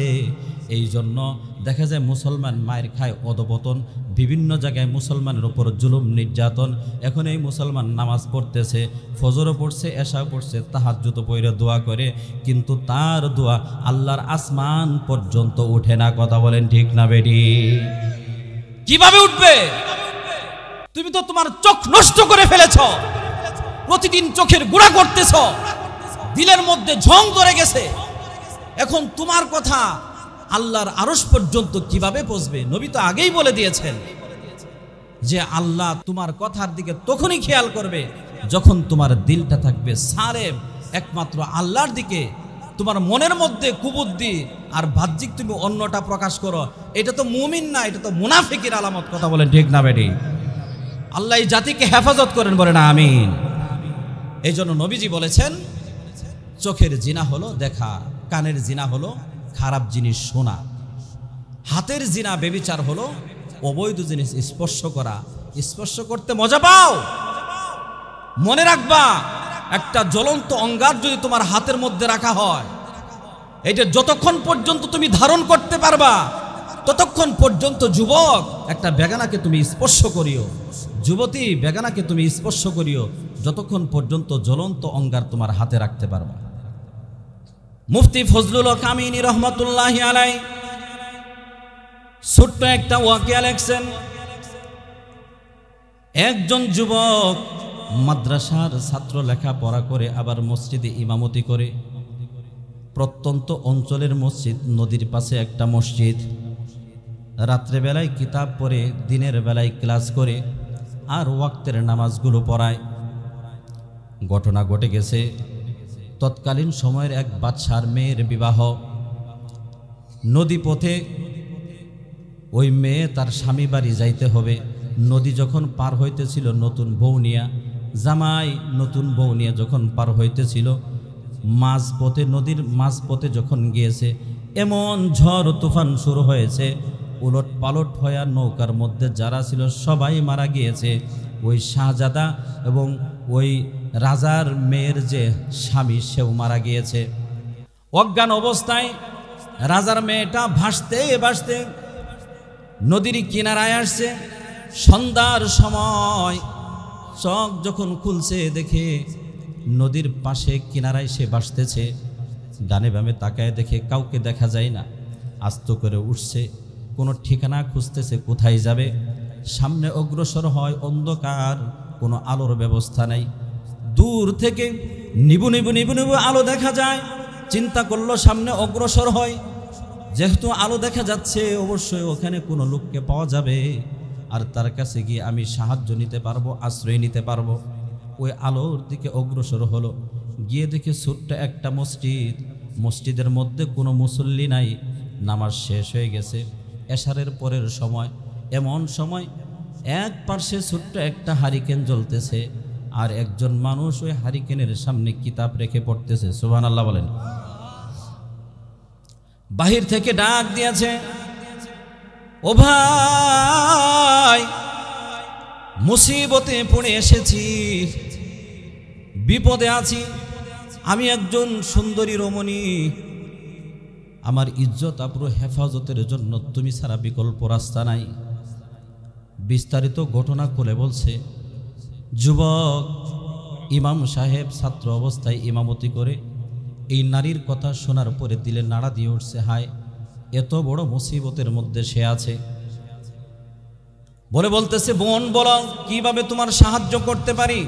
এই জন্য দেখা যায় মুসলমান মায়ের খায় অধপতন, বিভিন্ন জায়গায় মুসলমানের উপর জুলুম নির্যাতন। এখন এই মুসলমান নামাজ পড়তেছে, ফজরও পড়ছে, এশাও পড়ছে, তাহাজ্জুদও পড়ে দোয়া করে, কিন্তু তার দোয়া আল্লাহর আসমান পর্যন্ত ওঠে না। কথা বলেন ঠিক না বেডি? কিভাবে উঠবে? তুমি তো তোমার চোখ নষ্ট করে ফেলেছ, প্রতিদিন চোখের গুঁড়া করতেছ, দিলের মধ্যে ঝং ধরে গেছে। এখন তোমার কথা আল্লাহর আরশ পর্যন্ত কিভাবে পৌঁছবে? নবী তো আগেই বলে দিয়েছেন যে আল্লাহ তোমার কথার দিকে তখনই খেয়াল করবে যখন তোমার দিলটা থাকবে সালেম একমাত্র আল্লাহর দিকে। তোমার মনের মধ্যে কুবুদ্ধি আর বাহ্যিক তুমি অন্যটা প্রকাশ করো, এটা তো মুমিন না, এটা তো মুনাফিকের আলামত। কথা বলেন ঠিক না বেটি? আল্লাহ এই জাতিকে হেফাজত করেন, বলেন আমিন। এই জন্য নবীজি বলেছেন চোখের জিনা হলো দেখা, কানের জিনা হলো খারাপ জিনিস শোনা, হাতের জিনা বেবিচার হলো অবৈধ জিনিস স্পর্শ করা। স্পর্শ করতে মজা পাও? মনে রাখবা, একটা জ্বলন্ত অঙ্গার যদি তোমার হাতের মধ্যে রাখা হয়, এটা যতক্ষণ পর্যন্ত তুমি ধারণ করতে পারবা ততক্ষণ পর্যন্ত যুবক একটা বেগানাকে তুমি স্পর্শ করিও, যুবতী বেগানাকে তুমি স্পর্শ করিও, যতক্ষণ পর্যন্ত জ্বলন্ত অঙ্গার তোমার হাতে রাখতে পারবা। মুফতি ফজলুল হক আমিনী রহমতুল্লাহি আলাইহি ছোট্ট একটা ওয়াকিয়া লেখছেন। একজন যুবক মাদ্রাসার ছাত্র, লেখাপড়া করে আবার মসজিদে ইমামতি করে। প্রত্যন্ত অঞ্চলের মসজিদ, নদীর পাশে একটা মসজিদ। রাত্রেবেলায় কিতাব পড়ে, দিনের বেলায় ক্লাস করে, আর ওয়াক্তের নামাজগুলো পড়ায়। ঘটনা ঘটে গেছে, তৎকালীন সময়ের এক বাদশার মেয়ের বিবাহ। নদী পথে ওই মেয়ে তার স্বামী বাড়ি যাইতে হবে। নদী যখন পার হইতেছিল, নতুন বউ নিয়া, জামাই নতুন বউ নিয়ে যখন পার হইতেছিল, মাঝপথে, নদীর মাঝপথে যখন গিয়েছে, এমন ঝড় তুফান শুরু হয়েছে, উলট পালট হইয়া নৌকার মধ্যে যারা ছিল সবাই মারা গিয়েছে। ওই শাহজাদা এবং ওই রাজার মেয়ের যে স্বামী, সেও মারা গিয়েছে। অজ্ঞান অবস্থায় রাজার মেয়েটা ভাসতে ভাসতে নদীর কিনারায় আসছে। সন্ধ্যার সময় চোখ যখন খুলছে, দেখে নদীর পাশে কিনারায় সে ভাসতেছে। ডানে বামে তাকায়, দেখে কাউকে দেখা যায় না। আস্ত করে উঠছে, কোনো ঠিকানা খুঁজতেছে কোথায় যাবে। সামনে অগ্রসর হয়, অন্ধকার, কোনো আলোর ব্যবস্থা নাই। দূর থেকে নিবু নিবু নিবু নিবু আলো দেখা যায়। চিন্তা করলো সামনে অগ্রসর হয়, যেহেতু আলো দেখা যাচ্ছে অবশ্যই ওখানে কোনো লোককে পাওয়া যাবে, আর তার কাছে গিয়ে আমি সাহায্য নিতে পারবো, আশ্রয় নিতে পারবো। ওই আলোর দিকে অগ্রসর হলো, গিয়ে দেখে ছোট্ট একটা মসজিদ। মসজিদের মধ্যে কোনো মুসল্লি নাই, নামাজ শেষ হয়ে গেছে, এশারের পরের সময়। এমন সময় এক পার্শ্বে ছোট্ট একটা হারিকেন জ্বলতেছে, আর একজন মানুষ ওই হারিকেনের সামনে কিতাব রেখে পড়তেছে। সুবহানাল্লাহ বলেন। বাহির থেকে ডাক দিয়েছে, ও ভাই, মুসিবতে পড়ে এসেছি, বিপদে আছি। আমি একজন সুন্দরী রমণী, আমার ইজ্জত আবরু হেফাজতের জন্য তুমি ছাড়া বিকল্প রাস্তা নাই। বিস্তারিত ঘটনা খুলে বলছে। যুবক ইমাম সাহেব ছাত্র অবস্থায় ইমামতি করে এই নারীর কথা শোনার পরে দিলে নাড়া দিয়ে উঠছে, হায়, এত বড় মুসিবতের মধ্যে সে আছে। বলতেছে, বোন বলো কিভাবে তোমার সাহায্য করতে পারি।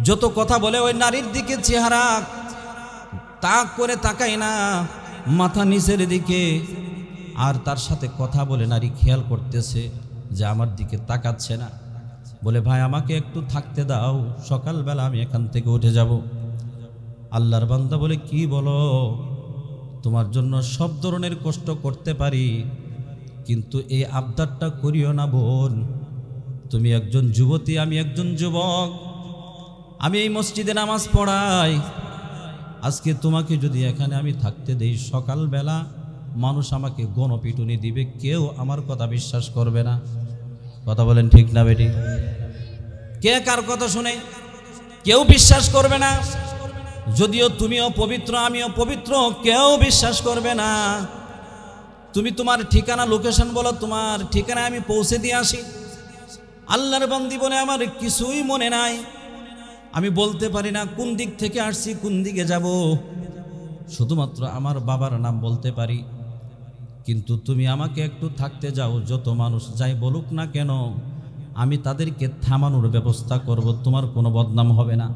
যত কথা বলে ওই নারীর দিকে চেহারা তাক করে তাকাই না, মাথা নিচের দিকে। আর তার সাথে কথা বলে নারী খেয়াল করতেছে যে আমার দিকে তাকাচ্ছে না। বলে, ভাই আমাকে একটু থাকতে দাও, সকালবেলা আমি এখান থেকে উঠে যাব। আল্লাহর বান্দা বলে, কি বলো, তোমার জন্য সব ধরনের কষ্ট করতে পারি, কিন্তু এই আবদারটা করিও না বোন। তুমি একজন যুবতী, আমি একজন যুবক, আমি এই মসজিদে নামাজ পড়াই। আজকে তোমাকে যদি এখানে আমি থাকতে দেই, সকালবেলা মানুষ আমাকে গণপিটুনি দিবে, কেউ আমার কথা বিশ্বাস করবে না। কথা বলেন ঠিক না বেটি? কে কার কথা শুনে? কেউ বিশ্বাস করবে না। যদিও তুমিও পবিত্র, আমিও পবিত্র, কেউ বিশ্বাস করবে না। তুমি তোমার ঠিকানা লোকেশন বলো, তোমার ঠিকানায় আমি পৌঁছে দিয়ে আসি। আল্লাহর বান্দি বলে আমার কিছুই মনে নাই, আমি বলতে পারি না কোন দিক থেকে আসছি, কোন দিকে যাব, শুধুমাত্র আমার বাবার নাম বলতে পারি। কিন্তু তুমি আমাকে একটু থাকতে যাও, যত মানুষ যাই বলুক না কেন আমি তাদেরকে থামানোর ব্যবস্থা করব, তোমার কোনো বদনাম হবে না।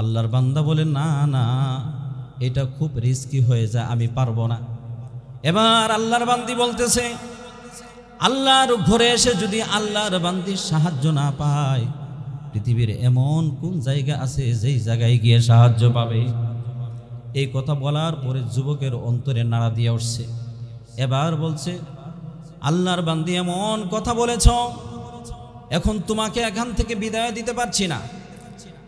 আল্লাহর বান্দা বলে না না, এটা খুব রিস্কি হয়ে যায়, আমি পারবো না। এবার আল্লাহর বান্দি বলতেছে, আল্লাহর ঘরে এসে যদি আল্লাহর বান্দির সাহায্য না পায়, পৃথিবীর এমন কোন জায়গা আছে যেই জায়গায় গিয়ে সাহায্য পাবে? এই কথা বলার পরে যুবকের অন্তরে নাড়া দিয়ে উঠছে। এবার বলছে, আল্লাহর বান্দি এমন কথা বলেছ, এখন তোমাকে এখান থেকে বিদায় দিতে পারছি না,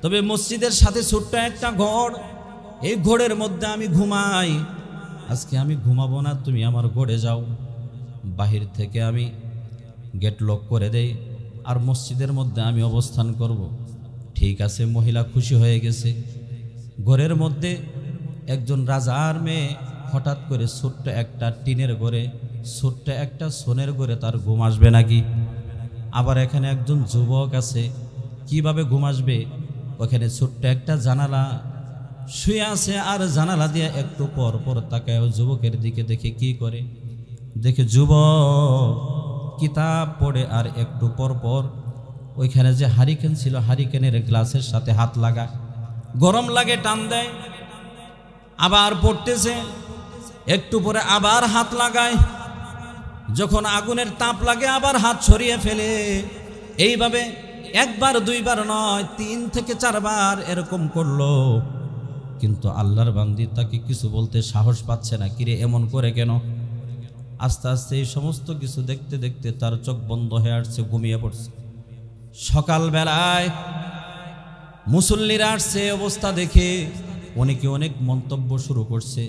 তবে মসজিদের সাথে ছোট্ট একটা ঘর, এই ঘরের মধ্যে আমি ঘুমাই, আজকে আমি ঘুমাবো না, তুমি আমার ঘরে যাও। বাহির থেকে আমি গেট লক করে দেই, আর মসজিদের মধ্যে আমি অবস্থান করব। ঠিক আছে, মহিলা খুশি হয়ে গেছে। ঘরের মধ্যে একজন রাজার মেয়ে হঠাৎ করে ছোট্ট একটা টিনের ঘরে, ছোট্ট একটা সোনের ঘরে তার ঘুম আসবে নাকি? আবার এখানে একজন যুবক আছে, কিভাবে ঘুম আসবে? ওখানে ছোট্ট একটা জানালা শুয়ে আছে, আর জানালা দিয়ে একটু পর পর তাকায় যুবকের দিকে, দেখে কি করে? দেখে যুবক কিতাব পড়ে, আর একটু পর পর ওইখানে যে হারিকেন ছিল, হারিকেনের গ্লাসের সাথে হাত লাগায়, গরম লাগে, টান দেয়, আবার পড়তেছে, একটু পরে আবার হাত লাগায়, যখন আগুনের তাপ লাগে আবার হাত সরিয়ে ফেলে। এইভাবে একবার দুইবার নয়, 3 থেকে 4 বার এরকম করলো, কিন্তু আল্লাহর বান্দি তাকে কিছু বলতে সাহস পাচ্ছে না। কিরে এমন করে কেন? আস্তে আস্তে এই সমস্ত কিছু দেখতে দেখতে তার চোখ বন্ধ হয়ে আসছে, ঘুমিয়ে পড়ছে। সকালবেলায় মুসল্লিরা আসছে, অবস্থা দেখে অনেকে অনেক মন্তব্য শুরু করছে।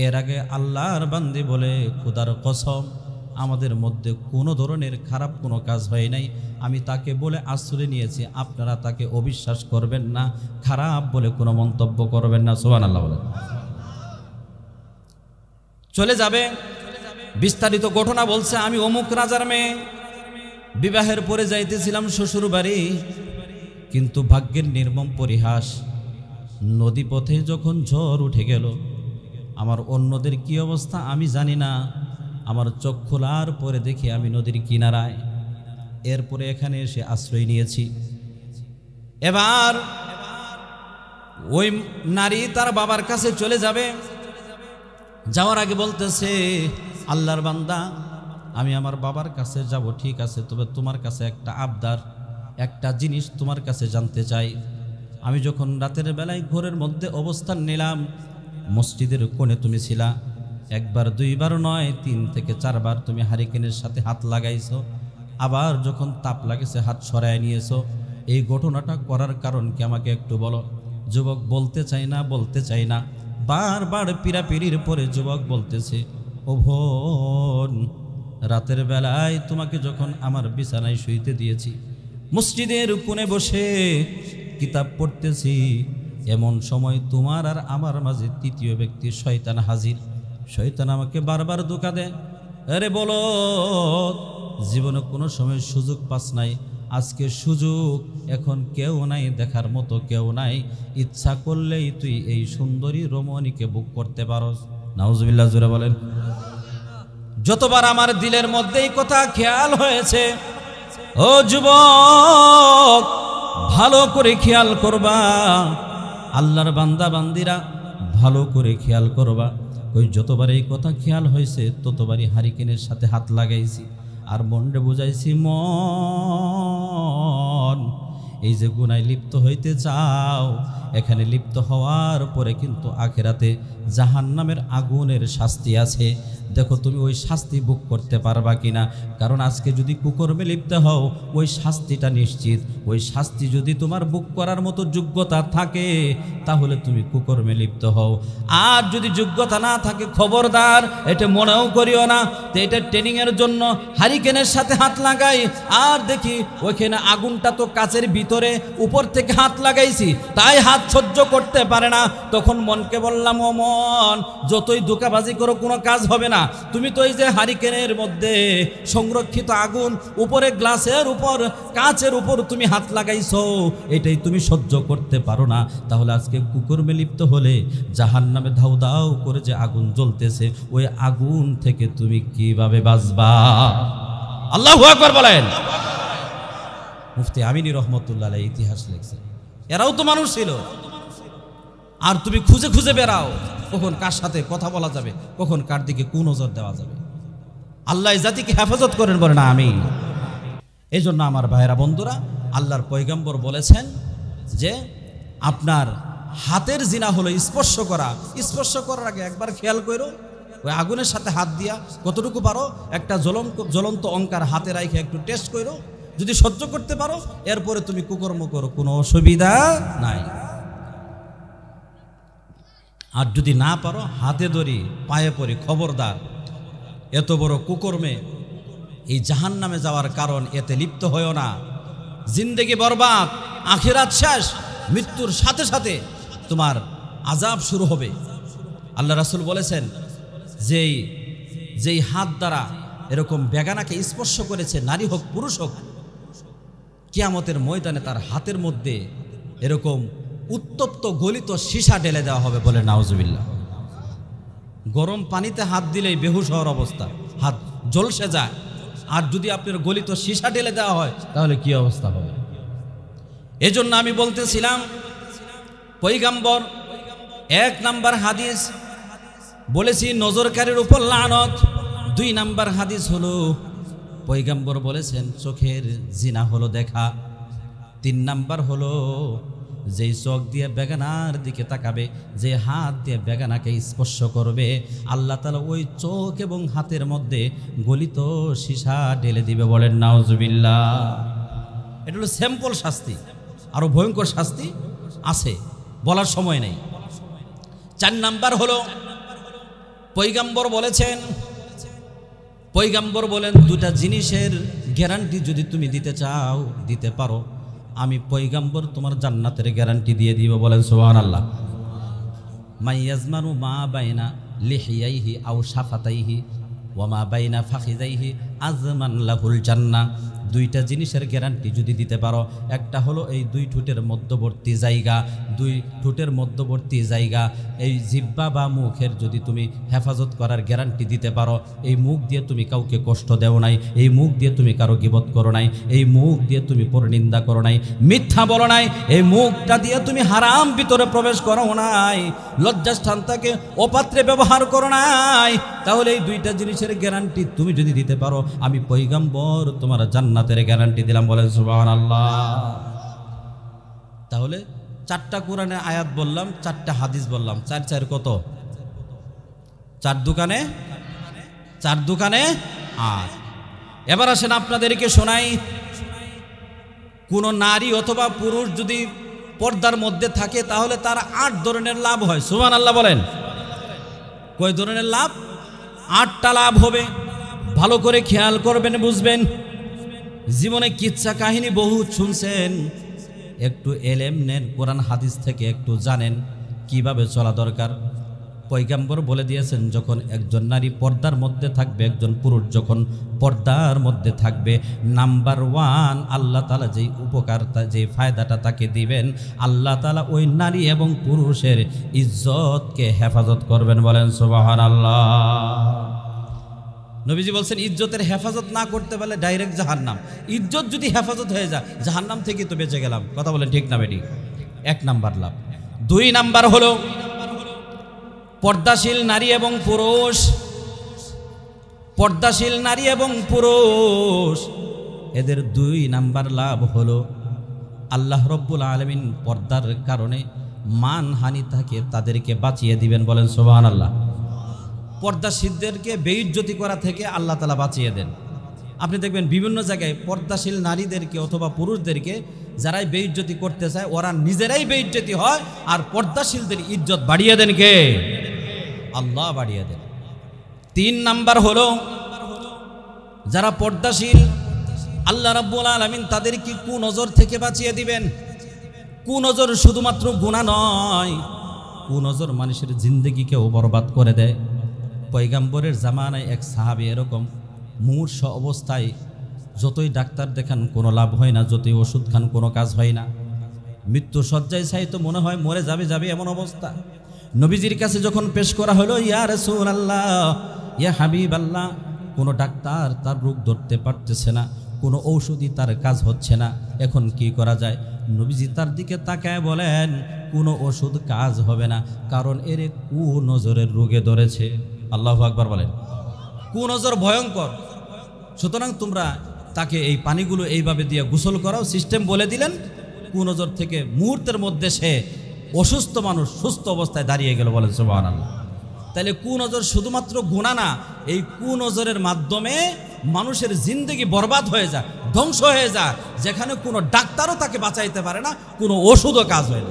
এর আগে আল্লাহর বান্দি বলে, খোদার কসম আমাদের মধ্যে কোনো ধরনের খারাপ কোনো কাজ হয় নাই, আমি তাকে বলে আশ্রয় নিয়েছি, আপনারা তাকে অবিশ্বাস করবেন না, খারাপ বলে কোনো মন্তব্য করবেন না। সুবহানাল্লাহ বলেন। চলে যাবে, বিস্তারিত ঘটনা বলছে, আমি অমুক রাজার মেয়ে, বিবাহের পরে যাইতেছিলাম শ্বশুর বাড়ি, কিন্তু ভাগ্যের নির্মম পরিহাস, নদী পথে যখন ঝড় উঠে গেল, আমার অন্যদের কি অবস্থা আমি জানি না, আমার চোখ খোলার পরে দেখি আমি নদীর কিনারায়, এরপরে এখানে এসে আশ্রয় নিয়েছি। এবার ওই নারী তার বাবার কাছে চলে যাবে, যাওয়ার আগে বলতেছে, আল্লাহর বান্দা আমি আমার বাবার কাছে যাব, ঠিক আছে, তবে তোমার কাছে একটা আবদার, একটা জিনিস তোমার কাছে জানতে চাই। আমি যখন রাতের বেলায় ঘরের মধ্যে অবস্থান নিলাম, মসজিদের কোণে তুমি ছিলা, একবার দুইবার নয় 3 থেকে 4 বার তুমি হারিকেনের সাথে হাত লাগাইছো, আবার যখন তাপ লাগেছে হাত সরায় নিয়েছো, এই ঘটনাটা করার কারণ কি আমাকে একটু বলো। যুবক বলতে চাই না, বারবার পিড়াপিড়ির পরে যুবক বলতেছে, ও বোন, রাতের বেলায় তোমাকে যখন আমার বিছানায় শুইতে দিয়েছি, মসজিদের কোণে বসে কিতাব পড়তেছি, এমন সময় তোমার আর আমার মাঝে তৃতীয় ব্যক্তি শয়তান হাজির। শয়তান আমাকে বারবার ধোঁকা দেয়, আরে বলো, জীবনে কোনো সময় সুযোগ পাস নাই, আজকে সুযোগ, এখন কেউ নাই, দেখার মতো কেউ নাই, ইচ্ছা করলেই তুই এই সুন্দরী রমণীকে বুক করতে পারস। নাউজুবিল্লাহ, জোরে বলেন। যতবার আমার দিলের মধ্যে এই কথা খেয়াল হয়েছে, ও যুবক ভালো করে খেয়াল করবা, আল্লাহর বান্দা বান্দিরা ভালো করে খেয়াল করবা। ওই যতবার এই কথা খেয়াল হয়েছে, ততবারই হারিকেনের সাথে হাত লাগাইছি, আর মনরে বুঝাইছি, মন এই যে গুনায় লিপ্ত হইতে চাও, এখানে লিপ্ত হওয়ার পরে কিন্তু আখিরাতে জাহান্নামের আগুনের শাস্তি আছে। দেখো তুমি ওই শাস্তি ভোগ করতে পারবা কিনা। কারণ আজকে যদি কুকর্মে লিপ্ত হও, ওই শাস্তিটা নিশ্চিত। ওই শাস্তি যদি তোমার ভোগ করার মতো যোগ্যতা থাকে, তাহলে তুমি কুকর্মে লিপ্ত হও। আর যদি যোগ্যতা না থাকে, খবরদার, এটা মনেও করিও না তো এটা ট্রেনিংয়ের জন্য হারিকেনের সাথে হাত লাগাই, আর দেখি ওইখানে আগুনটা তো কাচের ভিতরে, উপর থেকে হাত লাগাইছি, তাই হাত সহ্য করতে পারে না। তখন মনকে বললাম, ও মন, যতই ধোঁকাবাজি করো কোনো কাজ হবে না। তুমি তো এই যে হারিকেনের মধ্যে সংরক্ষিত আগুন, উপরে গ্লাসের উপর, কাচের উপর তুমি হাত লাগাইছো, এটাই তুমি সহ্য করতে পারো না। তাহলে আজকে কুকর্মে লিপ্ত হলে জাহান্নামে ধাউ ধাউ করে যে আগুন জ্বলতেছে, ওই আগুন থেকে তুমি কিভাবে বাঁচবা? আল্লাহু আকবার বলেন। মুফতি আমিনী রহমতুল্লাহ আলাইহি ইতিহাস লিখছেন, এরাও তো মানুষ ছিল। আর তুমি খুঁজে খুঁজে বেড়াও কখন কার সাথে কথা বলা যাবে, কখন কার দিকে কোন নজর দেওয়া যাবে। আল্লাহ জাতিকে হেফাজত করেন, বলেন আমিন। এই জন্য আমার ভাইরা বন্ধুরা, আল্লাহর পয়গম্বর বলেছেন যে আপনার হাতের জিনা হলো স্পর্শ করা। স্পর্শ করার আগে একবার খেয়াল করো, ওই আগুনের সাথে হাত দিয়া কতটুকু পারো, একটা জ্বলন্ত অঙ্কার হাতে রাখে একটু টেস্ট করো। যদি সহ্য করতে পারো, এরপরে তুমি কুকর্ম করো, কোনো অসুবিধা নাই। আর যদি না পারো, হাতে ধরি, পায়ে পড়ি, খবরদার এত বড় কুকর্মে, এই জাহান্নামে যাওয়ার কারণ, এতে লিপ্ত হয়েও না। জিন্দেগি বরবাদ, আখিরাত শেষ, মৃত্যুর সাথে সাথে তোমার আযাব শুরু হবে। আল্লাহ রাসূল বলেছেন, যেই হাত দ্বারা এরকম বেগানাকে স্পর্শ করেছে, নারী হোক পুরুষ হোক, কিয়ামতের ময়দানে তার হাতের মধ্যে এরকম উত্তপ্ত গলিত সীসা ঢেলে দেওয়া হবে, বলে নাউজুবিল্লাহ। গরম পানিতে হাত দিলেই বেহুশ হওয়ার অবস্থা, হাত ঝলসে যায়। আর যদি আপনার গলিত সীসা ঢেলে দেওয়া হয়, তাহলে কি অবস্থা হবে? এজন্য আমি বলতেছিলাম, পয়গম্বর 1 নাম্বার হাদিস বলেছি নজরকারীর উপর লানত। 2 নাম্বার হাদিস হলো পয়গম্বর বলেছেন চোখের জিনা হলো দেখা। 3 নাম্বার হলো যেই চোখ দিয়ে বেগানার দিকে তাকাবে, যে হাত দিয়ে বেগানাকে স্পর্শ করবে, আল্লাহ তাআলা ওই চোখ এবং হাতের মধ্যে গলিত সীসা ঢেলে দিবে, বলেন নাউজুবিল্লাহ। এটা হলো স্যাম্পল শাস্তি, আরো ভয়ঙ্কর শাস্তি আছে, বলার সময় নেই। 4 নাম্বার হলো পয়গম্বর বলেন 2টা জিনিসের গ্যারান্টি যদি তুমি দিতে চাও, দিতে পারো, আমি পয়গম্বর তোমার জান্নাতের গ্যারান্টি দিয়ে দিব, বলেন সুবহানাল্লাহ। মাইয়াজমানু মা বাইনা লিহিয়াইহি আও শাফাতাইহি ওয়া মা বাইনা ফাখিযাইহি আজমান লাহুল জান্নাহ। 2টা জিনিসের গ্যারান্টি যদি দিতে পারো, একটা হলো এই 2 ঠোঁটের মধ্যবর্তী জায়গা, 2 ঠোঁটের মধ্যবর্তী জায়গা, এই জিহ্বা বা মুখের যদি তুমি হেফাজত করার গ্যারান্টি দিতে পারো, এই মুখ দিয়ে তুমি কাউকে কষ্ট দেও নাই, এই মুখ দিয়ে তুমি কারো গীবত করো নাই, এই মুখ দিয়ে তুমি পরনিন্দা করো নাই, মিথ্যা বলো নাই, এই মুখটা দিয়ে তুমি হারাম ভিতরে প্রবেশ করো নাই, লজ্জাস্থানটাকে অপাত্রে ব্যবহার করো নাই, তাহলে এই 2টা জিনিসের গ্যারান্টি তুমি যদি দিতে পারো, আমি পয়গম্বর তোমার জান্নাতের গ্যারান্টি দিলাম, বলেন সুবহানাল্লাহ। তাহলে 4টা কোরআনের আয়াত বললাম, 4টা হাদিস বললাম, 4 4 কত? 4 দোকানে 8। এবার আসেন আপনাদেরকে শোনাই, কোন নারী অথবা পুরুষ যদি পর্দার মধ্যে থাকে, তাহলে তার 8 ধরনের লাভ হয়। সুবহানাল্লাহ বলেন। কয় ধরনের লাভ? 8টা লাভ হবে। ভালো করে খেয়াল করবেন, বুঝবেন। জীবনে কিচ্ছা কাহিনী বহু শুনছেন, একটু এলেম নেন, কোরআন হাদিস থেকে একটু জানেন কিভাবে চলা দরকার। পয়গম্বর বলে দিয়েছেন, যখন একজন নারী পর্দার মধ্যে থাকবে, একজন পুরুষ যখন পর্দার মধ্যে থাকবে, নাম্বার 1 আল্লাহ তাআলা যেই উপকারটা, যে ফায়দাটা তাকে দিবেন, আল্লাহ তাআলা ওই নারী এবং পুরুষের ইজ্জতকে হেফাজত করবেন, বলেন সুবহানাল্লাহ। নবীজি বলছেন, ইজ্জতের হেফাজত না করতে পারলে ডাইরেক্ট জাহান্নাম। ইজ্জত যদি হেফাজত হয়ে যায়, জাহান্নাম থেকে তো বেঁচে গেলাম। কথা বলেন ঠিক না বেটি? 1 নাম্বার লাভ। 2 নাম্বার হলো পর্দাশীল নারী এবং পুরুষ, পর্দাশীল নারী এবং পুরুষ, এদের 2 নাম্বার লাভ হলো আল্লাহ রব্বুল আলামিন পর্দার কারণে মানহানি থাকে তাদেরকে বাঁচিয়ে দিবেন, বলেন সুবহানাল্লাহ। পর্দাশীলদেরকে বেইজ্জতি করা থেকে আল্লাহ তাআলা বাঁচিয়ে দেন। আপনি দেখবেন বিভিন্ন জায়গায় পর্দাশীল নারীদেরকে অথবা পুরুষদেরকে যারাই বেইজ্জতি করতে চায় ওরা নিজেরাই বেইজ্জতি হয়, আর পর্দাশীলদের ইজ্জত বাড়িয়ে দেন কে? আল্লাহ বাড়িয়ে দেন। 3 নাম্বার হলো যারা পর্দাশীল আল্লাহ রাব্বুল আলামিন তাদেরকে কুনজর থেকে বাঁচিয়ে দিবেন। কুনজর শুধুমাত্র গুনাহ নয়, কুনজর মানুষের জিন্দেগিকেও বরবাদ করে দেয়। পয়গম্বরের জামানায় এক সাহাবী এরকম মূর্ছ অবস্থায়, যতই ডাক্তার দেখান কোনো লাভ হয় না, যতই ওষুধ খান কোনো কাজ হয় না, মৃত্যু শয্যায় চাই তো মনে হয় মরে যাবে এমন অবস্থা। নবীজির কাছে যখন পেশ করা হলো, ইয়া রাসূলুল্লাহ, ইয়া হাবিবাল্লাহ, কোনো ডাক্তার তার রোগ ধরতে পারতেছে না, কোনো ঔষধই তার কাজ হচ্ছে না, এখন কি করা যায়? নবীজি তার দিকে তাকায় বলেন, কোনো ওষুধ কাজ হবে না, কারণ এর কুনজরের রোগে ধরেছে। আল্লাহু আকবার বলেন। কুনজর ভয়ঙ্কর, সুতরাং তোমরা তাকে এই পানিগুলো এইভাবে দিয়ে গোসল করাও, সিস্টেম বলে দিলেন। কুনজর থেকে মুহূর্তের মধ্যে সে অসুস্থ মানুষ সুস্থ অবস্থায় দাঁড়িয়ে গেল, বলেন সুবহানাল্লাহ। তাহলে কুনজর শুধুমাত্র গুনাহ না, এই কুনজরের মাধ্যমে মানুষের জিন্দেগি বরবাদ হয়ে যায়, ধ্বংস হয়ে যায়, যেখানে কোনো ডাক্তারও তাকে বাঁচাইতে পারে না, কোনো ওষুধও কাজ হয় না।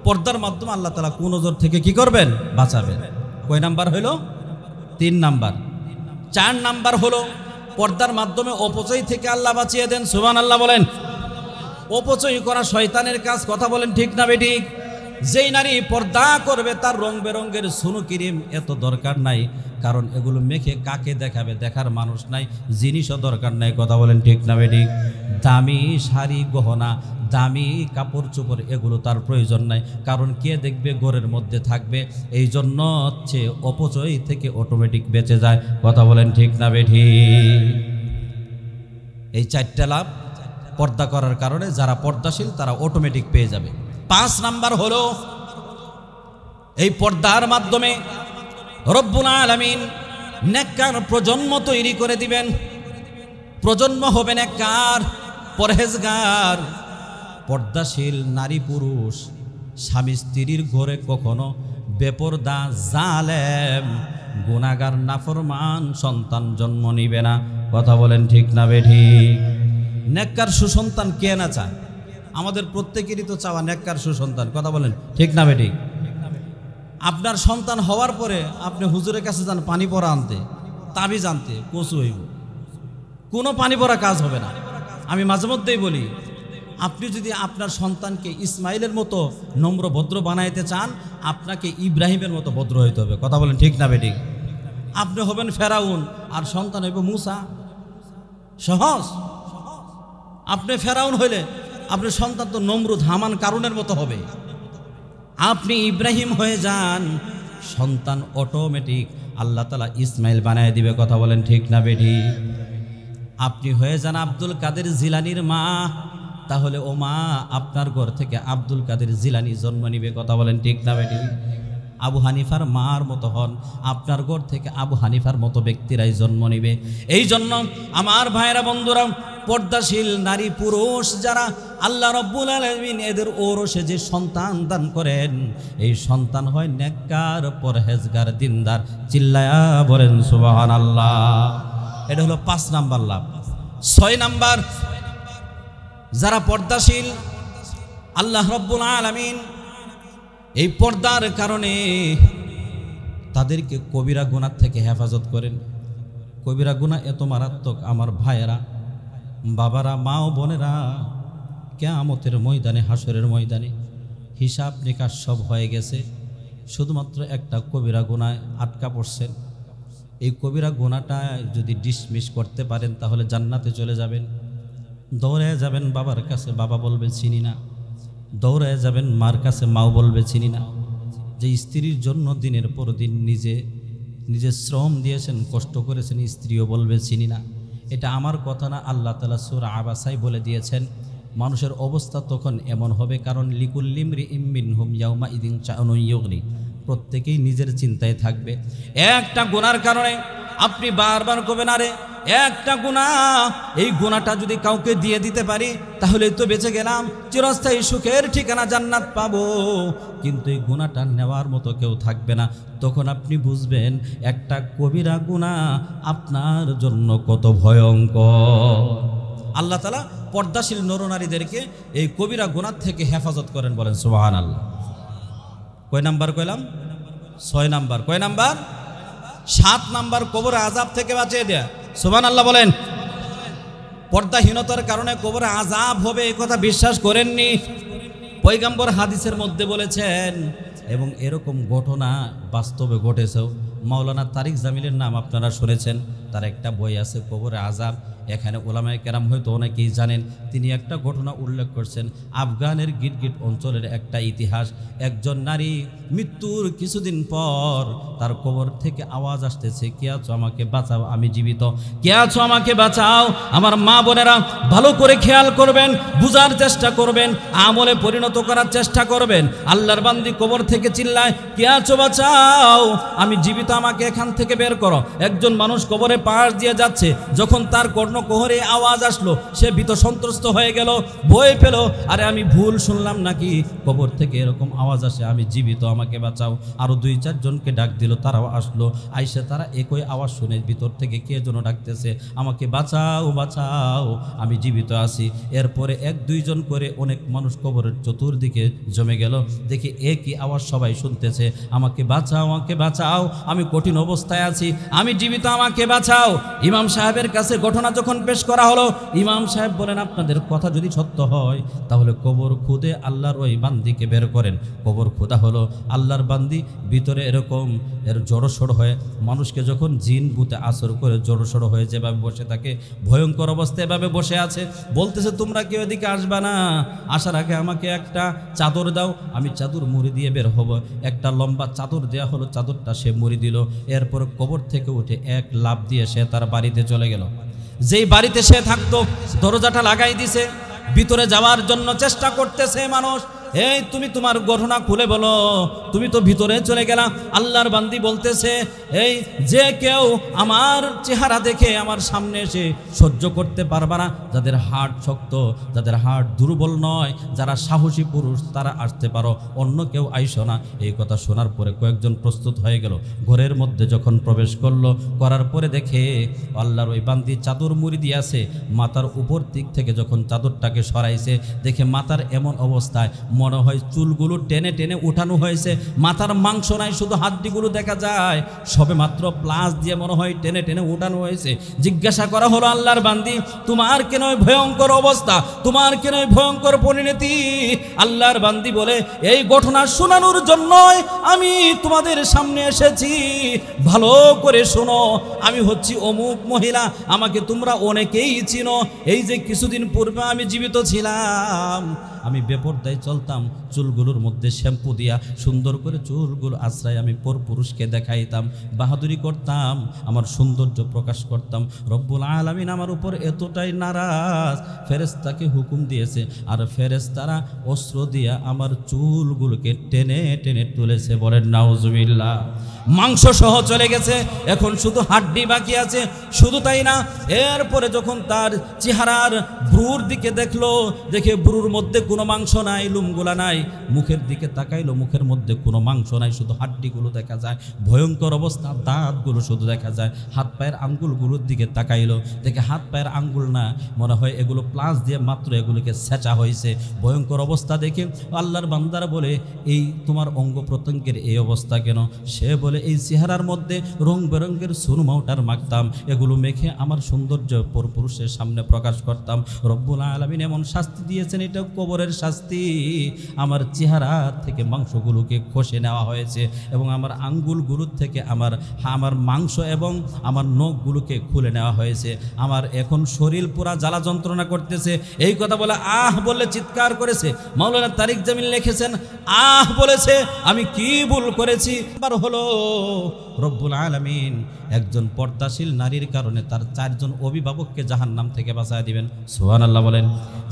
পর্দার মাধ্যমে আল্লাহ তাআলা কুনজর থেকে কি করবেন? বাঁচাবেন। কয় নাম্বার হইল? 3 নাম্বার। 4 নাম্বার হলো পর্দার মাধ্যমে অপচয় থেকে আল্লাহ বাঁচিয়ে দেন, সুবহানাল্লাহ বলেন। অপচয় করা শয়তানের কাজ, কথা বলেন ঠিক না বেঠিক? যেই নারী পর্দা করবে তার রং বেরঙের সুনু ক্রিম এত দরকার নাই, কারণ এগুলো মেখে কাকে দেখাবে, দেখার মানুষ নাই, জিনিসও দরকার নাই, কথা বলেন ঠিক না বেঠিক? দামি শাড়ি গহনা, দামি কাপড় চোপড় এগুলো তার প্রয়োজন নাই, কারণ কে দেখবে, ঘরের মধ্যে থাকবে। এই জন্য হচ্ছে অপচয় থেকে অটোমেটিক বেঁচে যায়, কথা বলেন ঠিক না বেঠিক? এই 4টা লাভ পর্দা করার কারণে যারা পর্দাশীল তারা অটোমেটিক পেয়ে যাবে। 5 নাম্বার হলো এই পর্দার মাধ্যমে রব্বুল আলামিন নেককার প্রজন্ম তৈরি করে দিবেন। প্রজন্ম হবে নেককার, পরহেজগার। পর্দাশীল নারী পুরুষ স্বামী স্ত্রীর ঘরে কখনো বেপরদা, জালেম, গুনাহগার, নাফরমান সন্তান জন্ম নিবে না, কথা বলেন ঠিক না বেঠিক? নেককার সুসন্তান কে না চায়? আমাদের প্রত্যেকেরই তো চাওয়া নেককার সুসন্তান, কথা বলেন ঠিক না বেঠিক? আপনার সন্তান হওয়ার পরে আপনি হুজুরের কাছে যান পানি পড়া আনতে, তাবিজ আনতে, কচু হইব, কোনো পানি পড়া কাজ হবে না। আমি মাঝে মধ্যেই বলি, আপনি যদি আপনার সন্তানকে ইসমাইলের মতো নম্র ভদ্র বানাইতে চান, আপনাকে ইব্রাহিমের মতো ভদ্র হইতে হবে, কথা বলেন ঠিক না বেঠিক? আপনি হবেন ফেরাউন আর সন্তান হইব মুসা, সহজ। আপনি ফেরাউন হইলে আপনার সন্তান তো নমরুদ, হামান, কারুনের মতো হবে। আপনি ইব্রাহিম হয়ে যান, সন্তান অটোমেটিক আল্লাহ তাআলা ইসমাইল বানায় দিবে, কথা বলেন ঠিক না বেঠিক? আপনি হয়ে যান আব্দুল কাদের জিলানির মা, তাহলে ও মা আপনার ঘর থেকে আব্দুল কাদের জিলানি জন্ম নিবে, কথা বলেন ঠিক না বেঠিক? আবু হানিফার মার মতো হন, আপনার ঘর থেকে আবু হানিফার মতো ব্যক্তিরাই জন্ম নিবে। এই জন্য আমার ভাইরা বন্ধুরা, পর্দাশীল নারী পুরুষ যারা আল্লাহ রাব্বুল আলামিন এদের ওরসে যে সন্তান দান করেন, এই সন্তান হয় নেককার, পরহেজগার, দিনদার। চিল্লায়া বলেন সুবহানাল্লাহ। এটা হলো 5 নাম্বার লাভ। 6 নাম্বার, যারা পর্দাশীল আল্লাহ রাব্বুল আলামিন এই পর্দার কারণে তাদেরকে কবিরা গুনাহ থেকে হেফাজত করেন। কবিরা গুনাহ এত মারাত্মক আমার ভাইয়েরা, বাবারা, মা ও বোনেরা, কিয়ামতের ময়দানে, হাসরের ময়দানে হিসাব নিকাশ সব হয়ে গেছে, শুধুমাত্র একটা কবিরা গুনায় আটকা পড়ছেন। এই কবিরা গুনাহটা যদি ডিসমিস করতে পারেন তাহলে জান্নাতে চলে যাবেন। দৌড়ে যাবেন বাবার কাছে, বাবা বলবে চিনি না। দৌড়ে যাবেন মার কাছে, মাও বলবে চিনি না। যে স্ত্রীর জন্য দিনের পর দিন নিজে শ্রম দিয়েছেন, কষ্ট করেছেন, স্ত্রীও বলবে চিনি না। এটা আমার কথা না, আল্লাহ তাআলা সূরা আবাসায় বলে দিয়েছেন। মানুষের অবস্থা তখন এমন হবে, কারণ লিকুল্লি ইমরিইম মিনহুম ইয়াউমা ইদিন শাআনুন ইউগনি, প্রত্যেকেই নিজের চিন্তায় থাকবে। একটা গুনার কারণে আপনি বারবার কবেন, আরে একটা গুনাহ, এই গুনাহটা যদি কাউকে দিয়ে দিতে পারি তাহলে তো বেঁচে গেলাম, চিরস্থায়ী সুখের ঠিকানা জান্নাত পাবো। কিন্তু এই গুনাহটা নেওয়ার মতো কেউ থাকবে না। তখন আপনি বুঝবেন একটা কবিরা গুনাহ আপনার জন্য কত ভয়ঙ্কর। আল্লাহ তাআলা পর্দাশীল নরনারীদেরকে এই কবিরা গুনাহ থেকে হেফাজত করেন, বলেন সুবহানাল্লাহ। কয় নাম্বার কইলাম? 6 নাম্বার। কয় নাম্বার? 7 নাম্বার, কবরে আযাব থেকে বাঁচিয়ে দেয়া। সুবহানাল্লাহ বলেন। পর্দাহীনতার কারণে কবরে আযাব হবে এই কথা বিশ্বাস করেননি। পয়গম্বর হাদিসের মধ্যে বলেছেন, এবং এরকম ঘটনা বাস্তবে ঘটেছেও। মাওলানা তারিক জামিলের নাম আপনারা শুনেছেন, তার একটা বই আছে কবরে আযাব। এখানে ওলামায়ে কেরাম হয়তো অনেকেই জানেন। তিনি একটা ঘটনা উল্লেখ করছেন, আফগানের গিরগিট অঞ্চলের একটা ইতিহাস। একজন নারী মৃত্যুর কিছুদিন পর তার কবর থেকে আওয়াজ আসতেছে, কে আছো আমাকে বাঁচাও, আমি জীবিত, কে আছো আমাকে বাঁচাও। আমার মা বোনেরা ভালো করে খেয়াল করবেন, বুঝার চেষ্টা করবেন, আমলে পরিণত করার চেষ্টা করবেন। আল্লাহর বান্দি কবর থেকে চিল্লায়, কে আছো বাঁচাও, আমি জীবিত, আমাকে এখান থেকে বের করো। একজন মানুষ কবরে পাশ দিয়ে যাচ্ছে, যখন তার কর্ণকোহরে আওয়াজ আসলো সে ভীত সন্ত্রস্ত হয়ে গেল, ভয় পেল, আরে আমি ভুল শুনলাম নাকি, কবর থেকে এরকম আওয়াজ আসে আমি জীবিত, আমাকে বাঁচাও। আরো 2-4 জনকে ডাক দিল, তারাও আসলো। আইসে তারা একই আওয়াজ শুনে ভিতর থেকে কে যেন ডাকতেছে, আমাকে বাঁচাও বাঁচাও, আমি জীবিত আছি। এরপরে 1-2 জন করে অনেক মানুষ কবরের চতুর্দিকে জমে গেল। দেখি একই আওয়াজ সবাই শুনতেছে, আমাকে বাঁচাও, আমাকে বাঁচাও, আমি কঠিন অবস্থায় আছি, আমি জীবিত, আমাকে বাঁচাও। ইমাম সাহেবের কাছে ঘটনা যখন পেশ করা হলো, ইমাম সাহেব বলেন, আপনাদের কথা যদি সত্য হয় তাহলে কবর খুদে আল্লাহর ওই বান্দিকে বের করেন। কবর খোদা হলো আল্লাহর বান্দি, ভিতরে এরকম এর জড়সড় হয়ে, মানুষকে যখন জিন ভূতে আসর করে জড়সড় হয়ে যেভাবে বসে থাকে, ভয়ঙ্কর অবস্থায় এভাবে বসে আছে, বলতেছে তোমরা কেউ এদিকে আসবা না, আসার আগে আমাকে একটা চাদর দাও, আমি চাদর মুড়ি দিয়ে বের হব। একটা লম্বা চাদর দেয়া হলো, চাদরটা সে মুড়ি দিল। এরপর কবর থেকে উঠে এক লাফ দিয়ে সে তার বাড়িতে চলে গেল। যেই বাড়িতে সে থাকতো দরজাটা লাগাই দিছে, ভিতরে যাওয়ার জন্য চেষ্টা করতেছে মানুষ, এই তুমি তোমার ঘটনা খুলে বলো, তুমি তো ভিতরে চলে গেলা। আল্লাহর বান্দি বলতেছে, এই যে কেউ আমার চেহারা দেখে আমার সামনে এসে সহ্য করতে পারবে না, যাদের হার্ট শক্ত, যাদের হার্ট দুর্বল নয়, যারা সাহসী পুরুষ, তারা আসতে পারো, অন্য কেউ আইসো না। এই কথা শোনার পরে কয়েকজন প্রস্তুত হয়ে গেল। ঘরের মধ্যে যখন প্রবেশ করলো, করার পরে দেখে আল্লাহর ওই বান্দি চাদর মুড়ি দিয়েছে, মাথার উপর দিক থেকে যখন চাদরটাকে সরাইছে, দেখে মাথার এমন অবস্থায় মনে হয় চুলগুলো টেনে টেনে উঠানো হয়েছে, মাথার মাংস নাই, শুধু হাড্ডিগুলো দেখা যায়, সবে মাত্র প্লাস দিয়ে মনে হয় টেনে টেনে উঠানো হয়েছে। জিজ্ঞাসা করা হলো, আল্লাহর বান্দি তোমার কেন ভয়ঙ্কর অবস্থা, তোমার কেন ভয়ঙ্কর পরিণতি? আল্লাহর বান্দি বলে, এই ঘটনা শোনানোর জন্যই আমি তোমাদের সামনে এসেছি, ভালো করে শোনো, আমি হচ্ছি অমুক মহিলা, আমাকে তোমরা অনেকেই চিনো। এই যে কিছুদিন পূর্বে আমি জীবিত ছিলাম, আমি বেপরদায় চলতাম, চুলগুলোর মধ্যে শ্যাম্পু দিয়া সুন্দর করে চুলগুলো আশ্রয় আমি পরপুরুষকে দেখাইতাম, বাহাদুরি করতাম, আমার সৌন্দর্য প্রকাশ করতাম। রব্বুল আলামিন আমার উপর এতটাই নারাজ, ফেরেশতাকে হুকুম দিয়েছে, আর ফেরেশতারা অস্ত্র দিয়া আমার চুলগুলোকে টেনে টেনে তুলেছে। বলেন নাউজুবিল্লাহ। মাংস সহ চলে গেছে, এখন শুধু হাড্ডি বাকি আছে। শুধু তাই না, এরপরে যখন তার চেহারার ভ্রুর দিকে দেখলো, দেখে ভ্রুর মধ্যে কোনো মাংস নাই, লুমগুলা নাই। মুখের দিকে তাকাইলো, মুখের মধ্যে কোনো মাংস নাই, শুধু হাড্ডিগুলো দেখা যায়। ভয়ঙ্কর অবস্থা, দাঁতগুলো শুধু দেখা যায়। হাত পায়ের আঙ্গুলগুলোর দিকে তাকাইলো, দেখে হাত পায়ের আঙ্গুল না, মনে হয় এগুলো প্লাস দিয়ে মাত্র এগুলোকে সেঁচা হয়েছে। ভয়ঙ্কর অবস্থা দেখে আল্লাহর বান্দারা বলে, এই তোমার অঙ্গ প্রত্যঙ্গের এই অবস্থা কেন? সে বলে, এই চেহারার মধ্যে রং বেরঙ্গের সুরমাউটার মাখতাম, এগুলো মেখে আমার সৌন্দর্য পরপুরুষের সামনে প্রকাশ করতাম। রব্বুল আলামিন এমন শাস্তি দিয়েছেন, এটা কবরের শাস্তি। আমার চেহারা থেকে মাংসগুলোকে খসে নেওয়া হয়েছে এবং আমার আঙ্গুলগুলোর থেকে আমার মাংস এবং আমার নখগুলোকে খুলে নেওয়া হয়েছে। আমার এখন শরীর পুরা জ্বালা যন্ত্রণা করতেছে। এই কথা বলে আহ বলে চিৎকার করেছে। মাওলানা তারিক জামিল লিখেছেন, আহ বলেছে, আমি কি ভুল করেছি? বার হলো রব্বুল আলামিন একজন পর্দাশীল নারীর কারণে তার 4 জন অভিভাবককে জাহান্নাম থেকে বাঁচায় দিবেন। সুবহানাল্লাহ বলেন।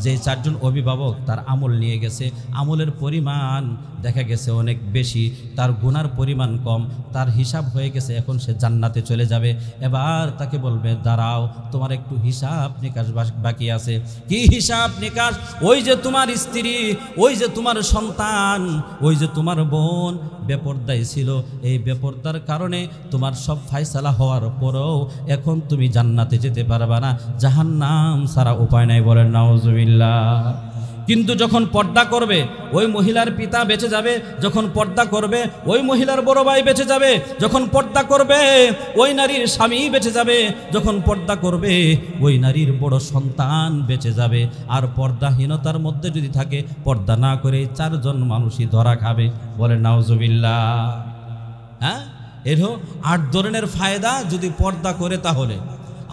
যে 4 জন অভিভাবক তার আমল নিয়ে গেছে, আমলের পরিমাণ দেখা গেছে অনেক বেশি, তার গুনার পরিমাণ কম, তার হিসাব হয়ে গেছে, এখন সে জান্নাতে চলে যাবে। এবার তাকে বলবে দাঁড়াও, তোমার একটু হিসাব নিকাশ বাকি আছে। কি হিসাব নিকাশ? ওই যে তোমার স্ত্রী, ওই যে তোমার সন্তান, ওই যে তোমার বোন বেপরদায় ছিল, এই বেপরদার কারণে তোমার সব ফায়সালা হওয়ার পরেও এখন তুমি জান্নাতে যেতে পারবা না, জাহান্নাম ছাড়া উপায় নাই। বলেন নাউজুবিল্লাহ। কিন্তু যখন পর্দা করবে ওই মহিলার পিতা বেঁচে যাবে, যখন পর্দা করবে ওই মহিলার বড় ভাই বেঁচে যাবে, যখন পর্দা করবে ওই নারীর স্বামী বেঁচে যাবে, যখন পর্দা করবে ওই নারীর বড় সন্তান বেঁচে যাবে। আর পর্দাহীনতার মধ্যে যদি থাকে, পর্দা না করে 4 জন মানুষই ধরা খাবে। বলে নাউজুবিল্লাহ। হ্যাঁ, এরও 8 ধরনের ফায়দা যদি পর্দা করে তাহলে।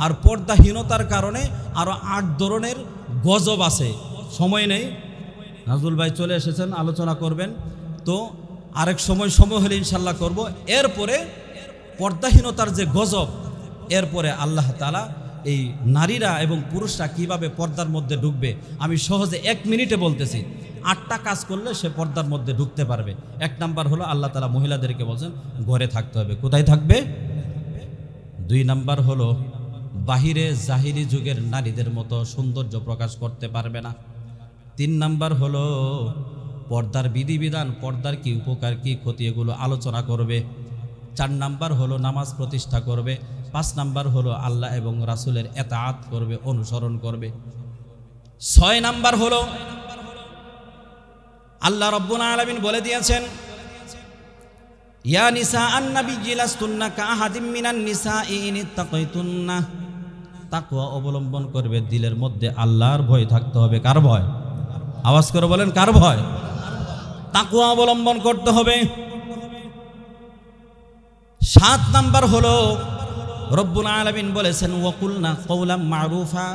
আর পর্দাহীনতার কারণে আরও 8 ধরনের গজব আছে। সময় নেই, নাজরুল ভাই চলে এসেছেন, আলোচনা করবেন, তো আরেক সময় হলে ইনশাল্লাহ করব। এরপরে পর্দাহীনতার যে গজব, এরপরে আল্লাহ তাআলা এই নারীরা এবং পুরুষরা কিভাবে পর্দার মধ্যে ঢুকবে আমি সহজে 1 মিনিটে বলতেছি। 8টা কাজ করলে সে পর্দার মধ্যে ঢুকতে পারবে। 1 নাম্বার হলো আল্লাহ তাআলা মহিলাদেরকে বলছেন ঘরে থাকতে হবে। কোথায় থাকবে? 2 নাম্বার হলো বাহিরে জাহিরি যুগের নারীদের মতো সৌন্দর্য প্রকাশ করতে পারবে না। 3 নাম্বার হলো পর্দার বিধিবিধান, পর্দার কি উপকার কি ক্ষতি এগুলো আলোচনা করবে। 4 নাম্বার হলো নামাজ প্রতিষ্ঠা করবে। 5 নাম্বার হলো আল্লাহ এবং রাসূলের ইতাআত করবে, অনুসরণ করবে। 6 নাম্বার হলো আল্লাহ রাব্বুল আলামিন বলে দিয়েছেন, ইয়া নিসা আন-নাবিয়্যি লাস্তুন্না কাআহাদিম মিনান নিসাই ইন ইত্তাকাইতুন্না। তাকওয়া অবলম্বন করবে, দিলের মধ্যে আল্লাহর ভয় থাকতে হবে। কার ভয়? আওয়াজ করে বলেন, কার ভয়? তাকওয়া অবলম্বন করতে হবে। 7 নাম্বার হলো রব্বুল আলামিন বলেছেন ওয়াকুলনা কওলাম মারুফা।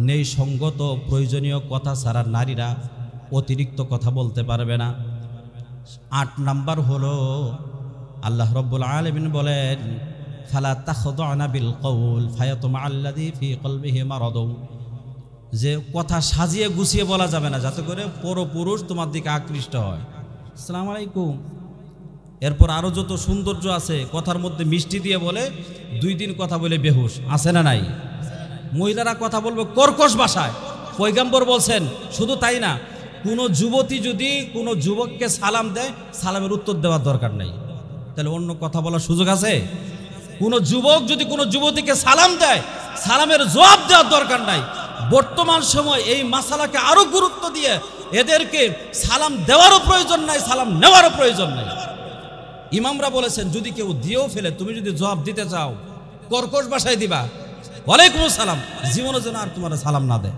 নেই সঙ্গত প্রয়োজনীয় কথা ছাড়া নারীরা অতিরিক্ত কথা বলতে পারবে না। 8 নাম্বার হলো আল্লাহ রব্বুল আলামিন বলেন ফালা তাখদানা বিল কওল ফায়াতুমা আল্লাযী ফি কলবিহি মারাদুন। যে কথা সাজিয়ে গুছিয়ে বলা যাবে না, যাতে করে পরপুরুষ তোমার দিকে আকৃষ্ট হয়। আসসালামু আলাইকুম। এরপর আরও যত সৌন্দর্য আছে কথার মধ্যে মিষ্টি দিয়ে বলে, 2 দিন কথা বলে বেহুশ, আছে না নাই? মহিলারা কথা বলবে কর্কশ ভাষায়। পয়গম্বর বলছেন শুধু তাই না, কোনো যুবতী যদি কোনো যুবককে সালাম দেয়, সালামের উত্তর দেওয়ার দরকার নাই। তাহলে অন্য কথা বলার সুযোগ আছে? কোনো যুবক যদি কোনো যুবতীকে সালাম দেয়, সালামের জবাব দেওয়ার দরকার নাই। বর্তমান সময় এই মাসালাকে আরো গুরুত্ব দিয়ে এদেরকে সালাম দেওয়ারও প্রয়োজন নাই, সালাম নেওয়ারও প্রয়োজন নাই। ইমামরা বলেছেন যদি কেউ দিয়েও ফেলে, তুমি যদি জবাব দিতে চাও কর্কশ ভাষায় দিবা, ওয়ালাইকুম আসসালাম, জীবনে যেন আর তোমার সালাম না দেয়।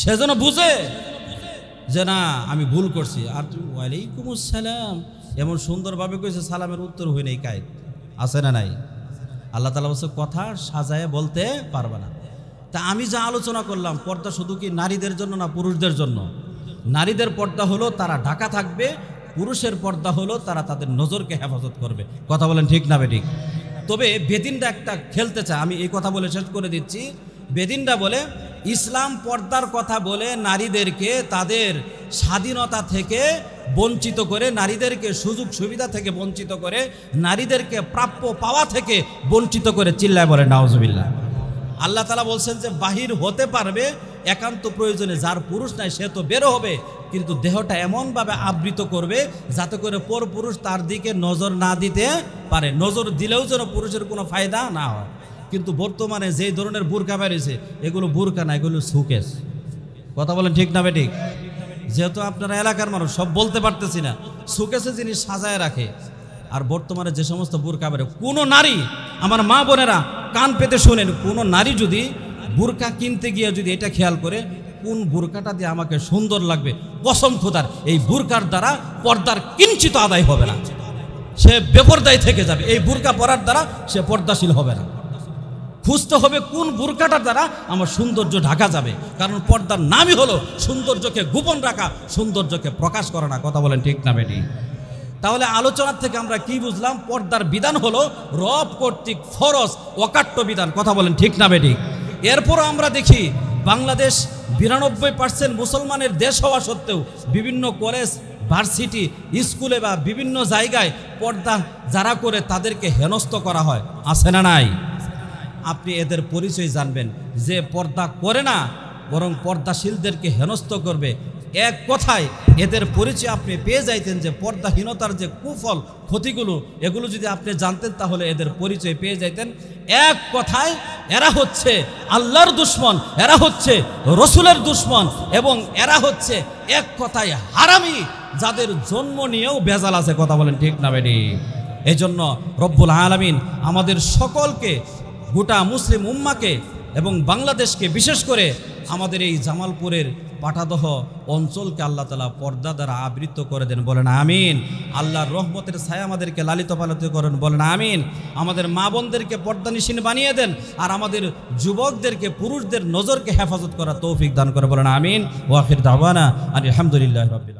সে যেন বুঝে যে না আমি ভুল করছি। আর তুমি ওয়ালাইকুম আসসালাম এমন সুন্দরভাবে কইছে, সালামের উত্তর হই নাই কায়েদ, আছে না নাই? আল্লাহ তাআলা বলছে কথা সাজায় বলতে পারবে না। তা আমি যা আলোচনা করলাম, পর্দা শুধু কি নারীদের জন্য না পুরুষদের জন্য? নারীদের পর্দা হলো তারা ঢাকা থাকবে, পুরুষের পর্দা হলো তারা তাদের নজরকে হেফাজত করবে। কথা বলেন ঠিক না বেঠিক? তবে বেদিনরা একটা খেলতে চায়, আমি এই কথা বলে শেষ করে দিচ্ছি। বেদিনরা বলে ইসলাম পর্দার কথা বলে নারীদেরকে তাদের স্বাধীনতা থেকে বঞ্চিত করে, নারীদেরকে সুযোগ সুবিধা থেকে বঞ্চিত করে, নারীদেরকে প্রাপ্য পাওয়া থেকে বঞ্চিত করে। চিল্লায় বলে নাউজুবিল্লাহ। আল্লাহ তাআলা বলছেন যে বাহির হতে পারবে একান্ত প্রয়োজনে, যার পুরুষ নাই সে তো বেরো হবে, কিন্তু দেহটা এমনভাবে আবৃত করবে যাতে করে পরপুরুষ তার দিকে নজর না দিতে পারে। নজর দিলেও যেন পুরুষের কোনো ফায়দা না হয়। কিন্তু বর্তমানে যেই ধরনের বোরকা বেরিয়েছে, এগুলো বোরকা না, এগুলো সুকেস। কথা বলেন ঠিক না বেঠিক? যেহেতু আপনারা এলাকার মানুষ, সব বলতে পারতেছি না, সুকেসে জিনিস সাজায় রাখে। আর বর্তমানে যে সমস্ত বোরকা বেরো, কোনো নারী, আমার মা বোনেরা কান পেতে শোনেন, কোনো নারী যদি বোরকা কিনতে গিয়ে যদি এটা খেয়াল করে কোন বোরকাটা দিয়ে আমাকে সুন্দর লাগবে, কসম খোদার এই বোরকার দ্বারা পর্দার কিঞ্চিত আদায় হবে না, সে বেপরদায় থেকে যাবে। এই বোরকা পরার দ্বারা সে পর্দাশীল হবে না। খুঁজতে হবে কোন বোরকাটার দ্বারা আমার সৌন্দর্য ঢাকা যাবে, কারণ পর্দার নামই হলো সৌন্দর্যকে গোপন রাখা, সৌন্দর্যকে প্রকাশ করা না। কথা বলেন ঠিক না বেটি? তাহলে আলোচনার থেকে আমরা কি বুঝলাম? পর্দার বিধান হলো রব কর্তৃক ফরজ অকাট্য বিধান। কথা বলেন ঠিক না বেঠিক? এরপর আমরা দেখি বাংলাদেশ 92% মুসলমানের দেশ হওয়া সত্ত্বেও বিভিন্ন কলেজ, ভার্সিটি, স্কুলে বা বিভিন্ন জায়গায় পর্দা যারা করে তাদেরকে হেনস্থ করা হয়, আছে না নাই? আপনি এদের পরিচয় জানবেন, যে পর্দা করে না বরং পর্দাশীলদেরকে হেনস্থ করবে। এক কথায় এদের পরিচয় আপনি পেয়ে যাইতেন, যে পর্দাহীনতার যে কুফল, ক্ষতিগুলো, এগুলো যদি আপনি জানতেন তাহলে এদের পরিচয় পেয়ে যাইতেন। এক কথায় এরা হচ্ছে আল্লাহর দুশমন, এরা হচ্ছে রসুলের দুশমন, এবং এরা হচ্ছে এক কথায় হারামি, যাদের জন্ম নিয়েও ভেজাল আছে। কথা বলেন ঠিক না বেটি? এই জন্য রব্বুল আলামিন আমাদের সকলকে, গোটা মুসলিম উম্মাকে এবং বাংলাদেশকে, বিশেষ করে আমাদের এই জামালপুরের পাটাদহ অঞ্চলকে আল্লাহ তাআলা পর্দা দ্বারা আবৃত করে দেন, বলেন আমিন। আল্লাহর রহমতের ছায়া আমাদেরকে লালিত পালিত করেন, বলেন আমিন। আমাদের মা বোনদেরকে পর্দানিশীন বানিয়ে দেন, আর আমাদের যুবকদেরকে, পুরুষদের নজরকে হেফাজত করার তৌফিক দান করে, বলেন আমিন। ওয়া আখির দাওয়ানা আলহামদুলিল্লাহি রাব্বিল আলামিন।